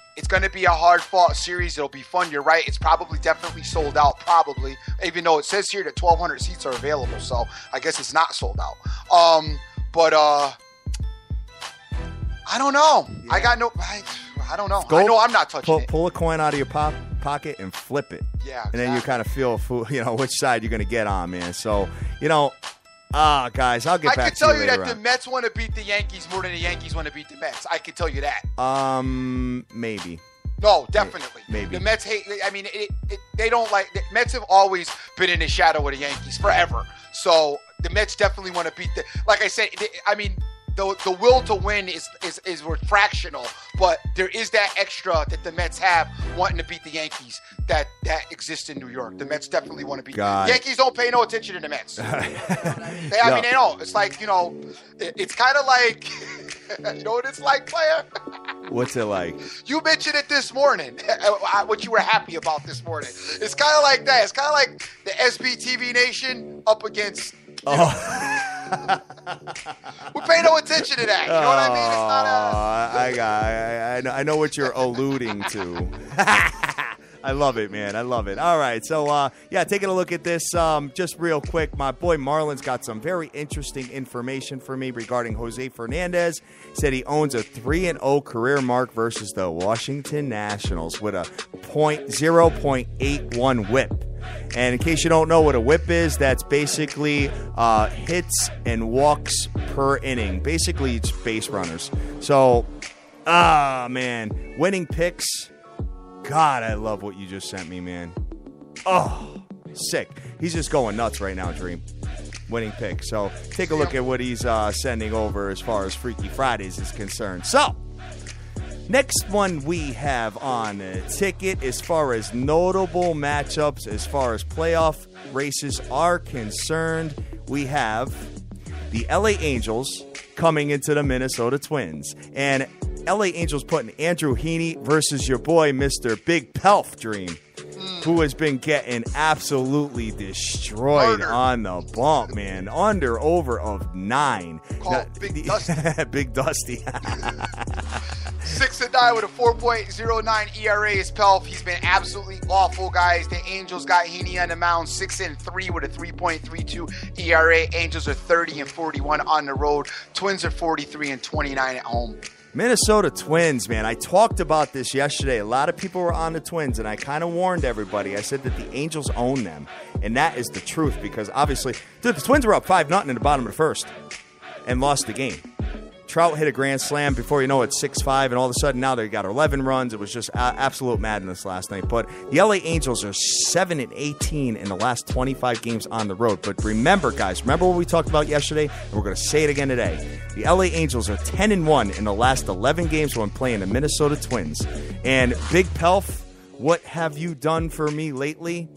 a hard fought series. It'll be fun. You're right. It's probably definitely sold out. Probably, even though it says here that 1,200 seats are available. So I guess it's not sold out. But I don't know. Yeah. I don't know. I know I'm not touching it. Pull a coin out of your pocket and flip it. Yeah, exactly. And then you kind of feel, which side you're going to get on, man. So, guys, I'll get back to you later. I can tell you that the Mets want to beat the Yankees more than the Yankees want to beat the Mets. I can tell you that. Maybe. No, definitely. Maybe. The Mets hate. I mean, they don't like. The Mets have always been in the shadow of the Yankees forever. So the Mets definitely want to beat the. Like I said, the will to win is fractional, but there is that extra that the Mets have wanting to beat the Yankees that exists in New York. The Mets definitely want to beat the Yankees. Don't pay no attention to the Mets. They don't. It's like, it's kind of like, you know what it's like, player? What's it like? You mentioned it this morning, what you were happy about this morning. It's kind of like that. It's kind of like the SBTV Nation up against... we pay no attention to that. You know what I mean? It's not I know what you're alluding to. I love it, man. I love it. All right. So, taking a look at this just real quick. My boy Marlon's got some very interesting information for me regarding Jose Fernandez. Said he owns a 3-0 career mark versus the Washington Nationals with a 0.81 whip. And in case you don't know what a whip is, that's basically hits and walks per inning. Basically, it's base runners. So, man, winning picks. God, I love what you just sent me, man. Oh, sick. He's just going nuts right now, Dream. Winning pick. So take a look at what he's sending over as far as Freaky Fridays is concerned. So, next one we have on the ticket as far as notable matchups, as far as playoff races are concerned, we have the LA Angels coming into the Minnesota Twins. And LA Angels putting Andrew Heaney versus your boy, Mr. Big Pelf Dream, who has been getting absolutely destroyed on the bump, man. Under, over of 9. Big Dusty. Big Dusty. 6-9 with a 4.09 ERA is Pelf. He's been absolutely awful, guys. The Angels got Heaney on the mound, 6-3 with a 3.32 ERA. Angels are 30-41 on the road. Twins are 43-29 at home. Minnesota Twins, man. I talked about this yesterday. A lot of people were on the Twins, and I kind of warned everybody. I said that the Angels own them, and that is the truth because obviously, dude, the Twins were up 5-0 in the bottom of the first and lost the game. Trout hit a grand slam. Before you know it, 6-5, and all of a sudden now they got 11 runs. It was just absolute madness last night. But the LA Angels are 7-18 in the last 25 games on the road. But remember, guys, remember what we talked about yesterday? And we're going to say it again today. The LA Angels are 10-1 in the last 11 games when playing the Minnesota Twins. And Big Pelf, what have you done for me lately?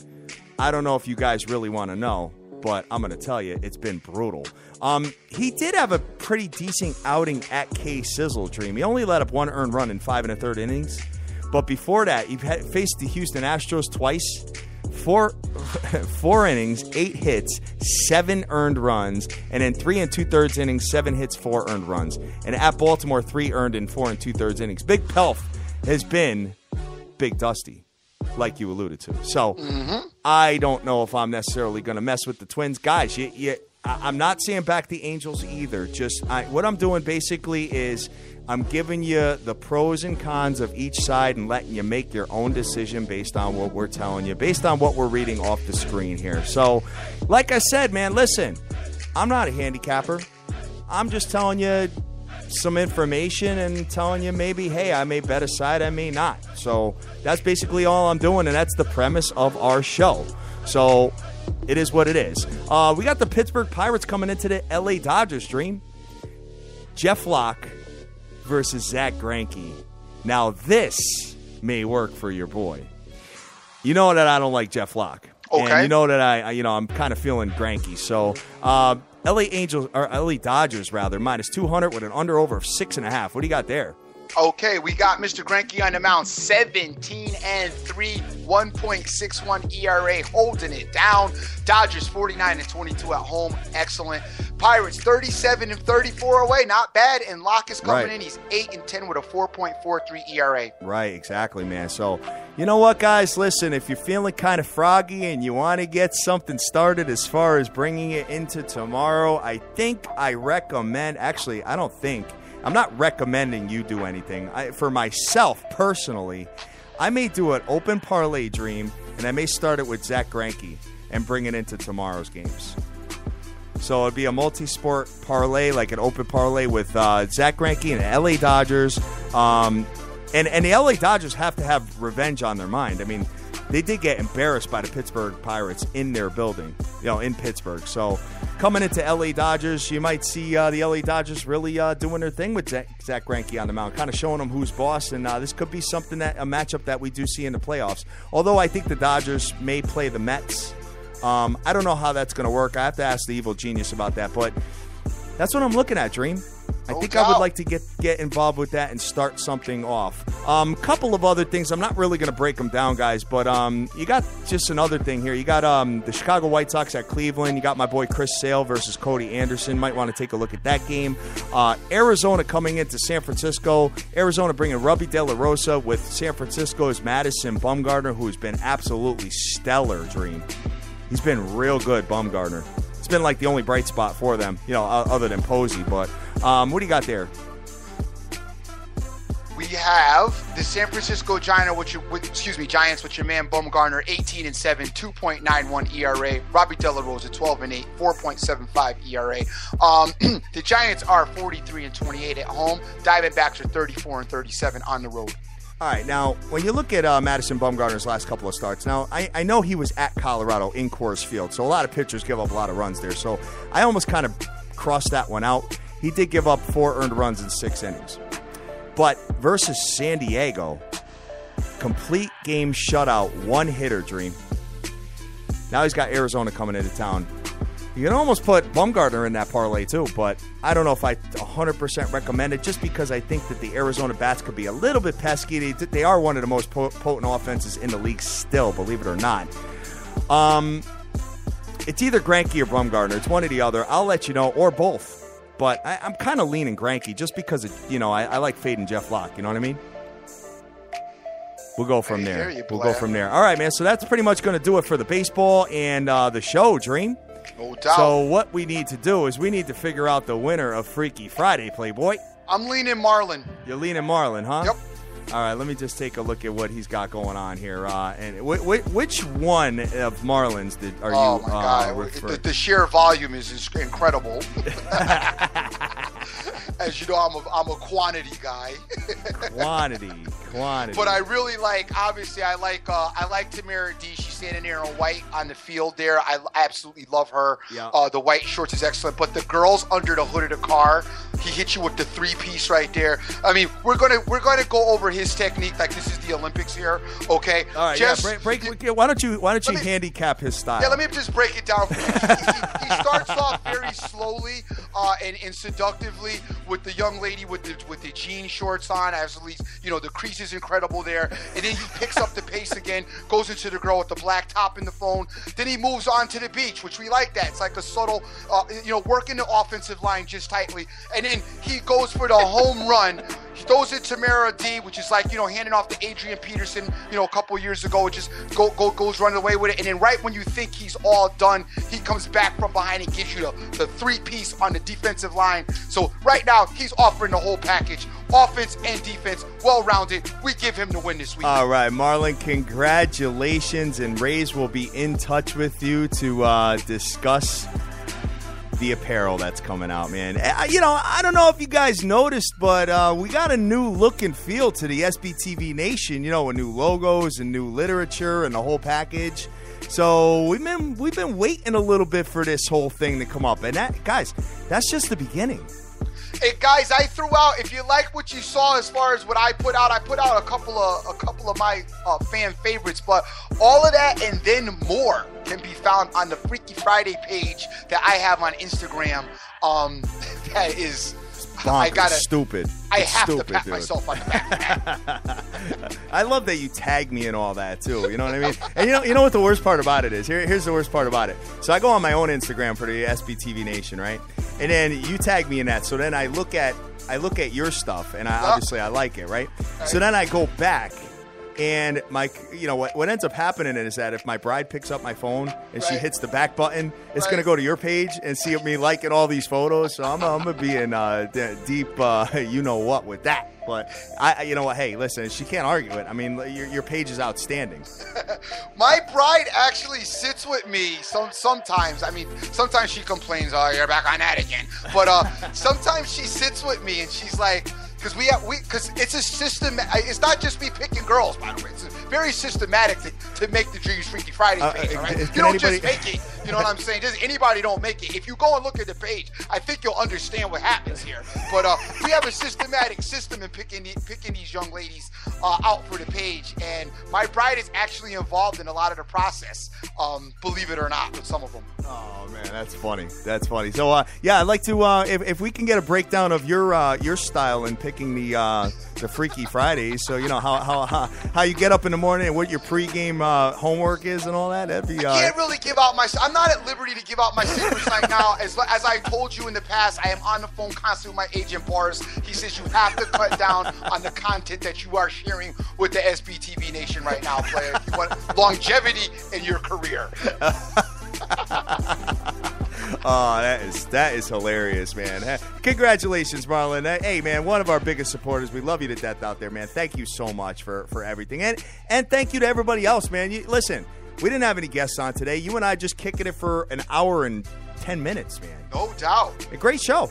I don't know if you guys really want to know, but I'm going to tell you, it's been brutal. He did have a pretty decent outing at K-Sizzle, Dream. He only let up 1 earned run in 5 1/3 innings. But before that, he faced the Houston Astros twice. 4 innings, 8 hits, 7 earned runs, and in 3 2/3 innings, 7 hits, 4 earned runs. And at Baltimore, 3 earned in 4 2/3 innings. Big Pelf has been Big Dusty, like you alluded to. So I don't know if I'm necessarily going to mess with the Twins. Guys, I'm not saying back the Angels either. Just what I'm doing basically is I'm giving you the pros and cons of each side and letting you make your own decision based on what we're telling you, based on what we're reading off the screen here. So, like I said, man, listen, I'm not a handicapper. I'm just telling you some information and telling you maybe, hey, I may bet a side, I may not. So that's basically all I'm doing, and that's the premise of our show. So it is what it is. We got the Pittsburgh Pirates coming into the LA Dodgers, Dream. Jeff Locke versus Zach Greinke. Now this may work for your boy. You know that I don't like Jeff Locke. Okay. And you know that I'm kind of feeling Greinke. So LA Dodgers rather, minus 200 with an under-over of 6.5. What do you got there? Okay, we got Mr. Greinke on the mound, 17-3, 1.61 ERA, holding it down. Dodgers 49-22 at home, excellent. Pirates 37-34 away, not bad. And Locke is coming in. He's 8-10 with a 4.43 ERA. Right, exactly, man. So, you know what, guys? Listen, if you're feeling kind of froggy and you want to get something started as far as bringing it into tomorrow, I recommend. Actually, I'm not recommending you do anything. For myself, personally, I may do an open parlay, Dream, and I may start it with Zach Greinke and bring it into tomorrow's games. So it'd be a multi-sport parlay, like an open parlay with Zach Greinke and the LA Dodgers. And the LA Dodgers have to have revenge on their mind. I mean, they did get embarrassed by the Pittsburgh Pirates in their building, in Pittsburgh. So coming into LA Dodgers, you might see the LA Dodgers really doing their thing with Zach Greinke on the mound, kind of showing them who's boss. And this could be a matchup that we do see in the playoffs. Although I think the Dodgers may play the Mets. I don't know how that's going to work. I have to ask the evil genius about that. But that's what I'm looking at, Dream. I think I would like to get involved with that and start something off. Couple of other things. I'm not really going to break them down, guys, but you got just another thing here. You got the Chicago White Sox at Cleveland. You got my boy Chris Sale versus Cody Anderson. Might want to take a look at that game. Arizona coming into San Francisco. Arizona bringing Robbie De La Rosa with San Francisco's Madison Bumgarner, who has been absolutely stellar, Dream. He's been real good, Bumgarner. It's been like the only bright spot for them, other than Posey. But what do you got there? We have the San Francisco Giants with your man Bumgarner, 18-7, 2.91 ERA. Robbie De La Rosa, 12-8, 4.75 ERA. The Giants are 43-28 at home. Diamondbacks are 34-37 on the road. All right, now, when you look at Madison Bumgarner's last couple of starts, now, I know he was at Colorado in Coors Field, so a lot of pitchers give up a lot of runs there. So I almost kind of crossed that one out. He did give up 4 earned runs in 6 innings. But versus San Diego, complete game shutout, 1-hitter, Dream. Now he's got Arizona coming into town. You can almost put Bumgarner in that parlay too, but I don't know if I 100% recommend it just because I think that the Arizona bats could be a little bit pesky. They are one of the most potent offenses in the league still, believe it or not. It's either Greinke or Bumgarner. It's one or the other. I'll let you know, or both. But I'm kind of leaning Greinke just because, I like fading Jeff Locke. You know what I mean? We'll go from there. We'll go from there. All right, man. So that's pretty much going to do it for the baseball and the show, Dream. No doubt. So what we need to do is we need to figure out the winner of Freaky Friday, Playboy. I'm leaning Marlin. You're leaning Marlin, huh? Yep. All right, let me just take a look at what he's got going on here. And which one of Marlin's are you? Oh my God! The sheer volume is incredible. As you know, I'm a quantity guy. Quantity. But I really like. Obviously, I like Tamara D. She's standing there in white on the field there. I absolutely love her. Yeah. The white shorts is excellent. But the girls under the hood of the car, he hit you with the 3-piece right there. I mean, we're gonna go over his technique like this is the Olympics here. Okay. All right. Why don't you handicap his style? Yeah. Let me just break it down for you. He starts off very slowly and seductively with the young lady with the jean shorts on. As at least the crease is incredible there, and then he picks up the pace again, goes into the girl with the black top in the phone. Then he moves on to the beach, which we like that. It's like a subtle, working the offensive line just tightly, and then he goes for the home run. He throws it to Tamara D, which is like handing off to Adrian Peterson, a couple years ago. It just goes running away with it, and then right when you think he's all done, he comes back from behind and gives you the 3-piece on the defensive line. So right now he's offering the whole package, offense and defense, well-rounded. We give him the win this week. All right, Marlon, congratulations, and Rays will be in touch with you to discuss the apparel that's coming out, man. I don't know if you guys noticed, but we got a new look and feel to the SBTV Nation, with new logos and new literature and the whole package. So we've been waiting a little bit for this whole thing to come up, and that's just the beginning. Hey guys, I threw out. If you like what you saw as far as what I put out a couple of my fan favorites, but all of that and then more can be found on the Freaky Friday page that I have on Instagram. That is. Stupid. I have to pat myself on the back. I love that you tag me and all that too. You know what I mean? And you know what the worst part about it is? Here's the worst part about it. So I go on my own Instagram for the SBTV Nation, right? And then you tag me in that. So then I look at your stuff, and obviously I like it, right? So then I go back. And what ends up happening is that if my bride picks up my phone and she hits the back button, it's going to go to your page and see me liking all these photos. So I'm going to be in deep, what with that. But you know what? Hey, listen, she can't argue it. I mean, your page is outstanding. My bride actually sits with me sometimes. I mean, sometimes she complains, "Oh, you're back on that again." But sometimes she sits with me and she's like. Because it's a system. It's not just me picking girls, by the way. It's very systematic to make the Dreams Freaky Friday page. All right? You don't just make it. You know what I'm saying? Just anybody don't make it. If you go and look at the page, I think you'll understand what happens here. But we have a systematic system in picking these young ladies out for the page, and my bride is actually involved in a lot of the process. Believe it or not, with some of them. Oh man, that's funny. So I'd like to if we can get a breakdown of your style in picking the Freaky Fridays. So how you get up in the morning and what your pregame homework is and all that. That'd be. I can't really give out I'm not at liberty to give out my secrets right now. As I told you in the past, I am on the phone constantly with my agent Boris. He says you have to cut down on the content that you are sharing with the SBTV Nation right now, player. If you want longevity in your career. Oh, that is hilarious, man. Congratulations, Marlon. Hey, man, one of our biggest supporters. We love you to death out there, man. Thank you so much for everything. And thank you to everybody else, man. Listen, we didn't have any guests on today. You and I just kicking it for an hour and 10 minutes, man. No doubt. A great show.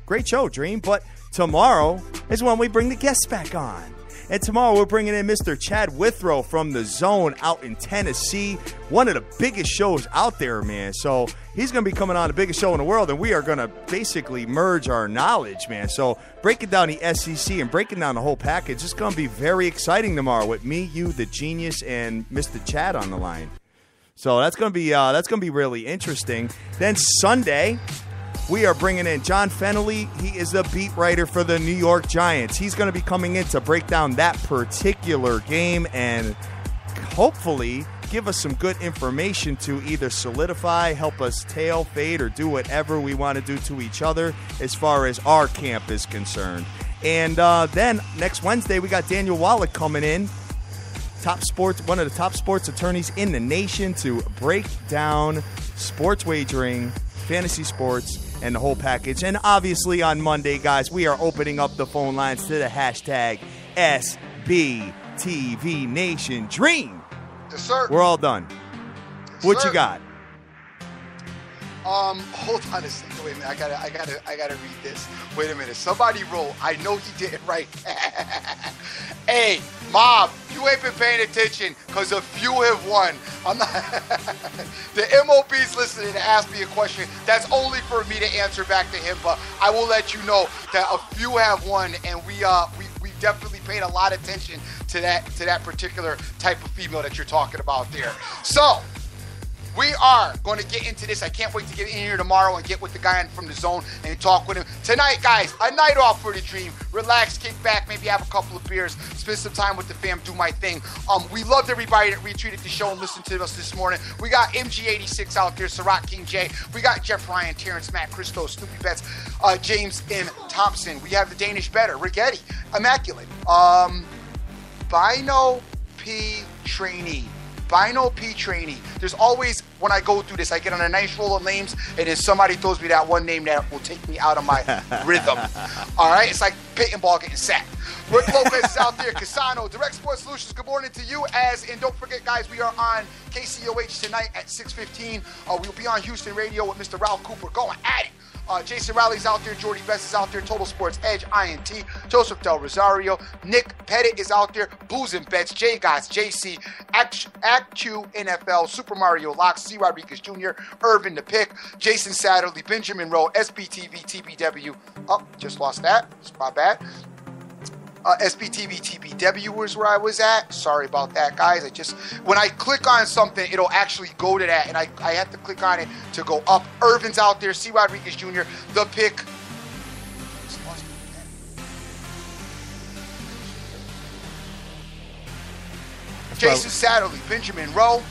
Great show, Dream. But tomorrow is when we bring the guests back on. And tomorrow we're bringing in Mr. Chad Withrow from The Zone out in Tennessee. One of the biggest shows out there, man. So he's going to be coming on the biggest show in the world, and we are going to basically merge our knowledge, man. So breaking down the SEC and breaking down the whole package is going to be very exciting tomorrow with me, you, the genius, and Mr. Chad on the line. So that's going to be really interesting. Then Sunday, we are bringing in John Fennelly. He is the beat writer for the New York Giants. He's going to be coming in to break down that particular game and hopefully give us some good information to either solidify, help us tail fade, or do whatever we want to do to each other as far as our camp is concerned. And then next Wednesday, we got Daniel Wallach coming in, one of the top sports attorneys in the nation, to break down sports wagering, fantasy sports, and the whole package. And obviously on Monday, guys, we are opening up the phone lines to the hashtag SBTV Nation Dream. Yes, sir. We're all done. Yes, what sir. you got? Hold on a second. Wait a minute. I gotta read this. Wait a minute. Somebody wrote. I know he didn't write. Hey, Mob, you ain't been paying attention because a few have won. I'm not. The MOB's listening to ask me a question. That's only for me to answer back to him. But I will let you know that a few have won, and we definitely paid a lot of attention to that particular type of female that you're talking about there. So. We are going to get into this. I can't wait to get in here tomorrow and get with the guy from the zone and talk with him. Tonight, guys, a night off for the dream. Relax, kick back, maybe have a couple of beers, spend some time with the fam, do my thing. We loved everybody that retweeted the show and listened to us this morning. We got MG86 out there, Ciroc King J. We got Jeff Ryan, Terrence, Matt, Christo, Snoopy Betts, James M. Thompson. We have the Danish Better, Rigetti, Immaculate, Bino P. Trainee. Bino P. Trainee. There's always, when I go through this, I get on a nice roll of names, and then somebody throws me that one name that will take me out of my rhythm. All right? It's like pit and ball getting sacked. Rick Lopez is out there. Casano, Direct Sports Solutions, good morning to you. And don't forget, guys, we are on KCOH tonight at 6:15. We'll be on Houston Radio with Mr. Ralph Cooper going at it. Jason Riley's out there. Jordy Best is out there. Total Sports Edge, INT. Joseph Del Rosario. Nick Pettit is out there. Booze and Bets. J Gots, JC. ActQ NFL. Super Mario Locks. C. Rodriguez Jr. Irvin the Pick. Jason Satterley. Benjamin Rowe. SBTV TBW. Oh, just lost that. It's my bad. SBTV TBW was where I was at. Sorry about that, guys. When I click on something, it'll actually go to that, and I have to click on it to go up. Irvin's out there. C. Rodriguez Jr. The Pick. Jason Satterley, Benjamin Rowe,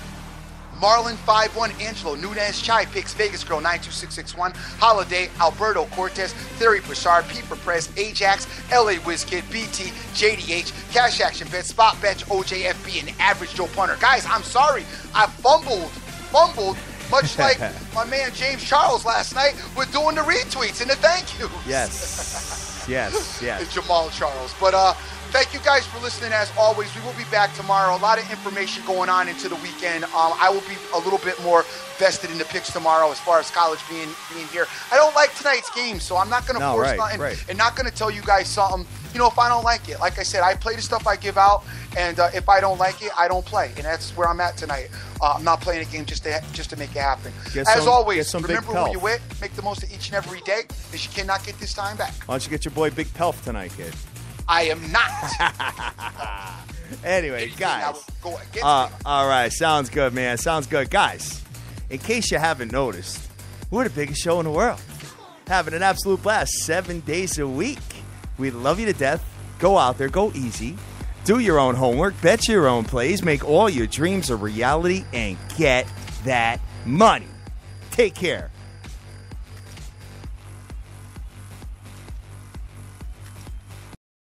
Marlon 5-1, Angelo Nunez, Chai Picks, Vegas Girl 92661, Holiday, Alberto Cortez, Theory Broussard, Pete Perez, Ajax, LA WizKid, BT, JDH, Cash Action Bet, Spot Bench, OJFB, and Average Joe Punter. Guys, I'm sorry. I fumbled, much like my man James Charles last night with doing the retweets and the thank yous. Yes. And Jamal Charles. But thank you guys for listening as always. We will be back tomorrow. A lot of information going on into the weekend. I will be a little bit more vested in the picks tomorrow as far as college being here. I don't like tonight's game, so I'm not going to force nothing and not going to tell you guys something, if I don't like it. Like I said, I play the stuff I give out, and if I don't like it, I don't play. And that's where I'm at tonight. I'm not playing a game just to make it happen. As always, remember who you're with. Make the most of each and every day, because you cannot get this time back. Why don't you get your boy Big Pelf tonight, kid? I am not. Anyway, guys. All right. Sounds good, man. Sounds good. Guys, in case you haven't noticed, we're the biggest show in the world. Having an absolute blast 7 days a week. We love you to death. Go out there. Go easy. Do your own homework. Bet your own plays. Make all your dreams a reality and get that money. Take care.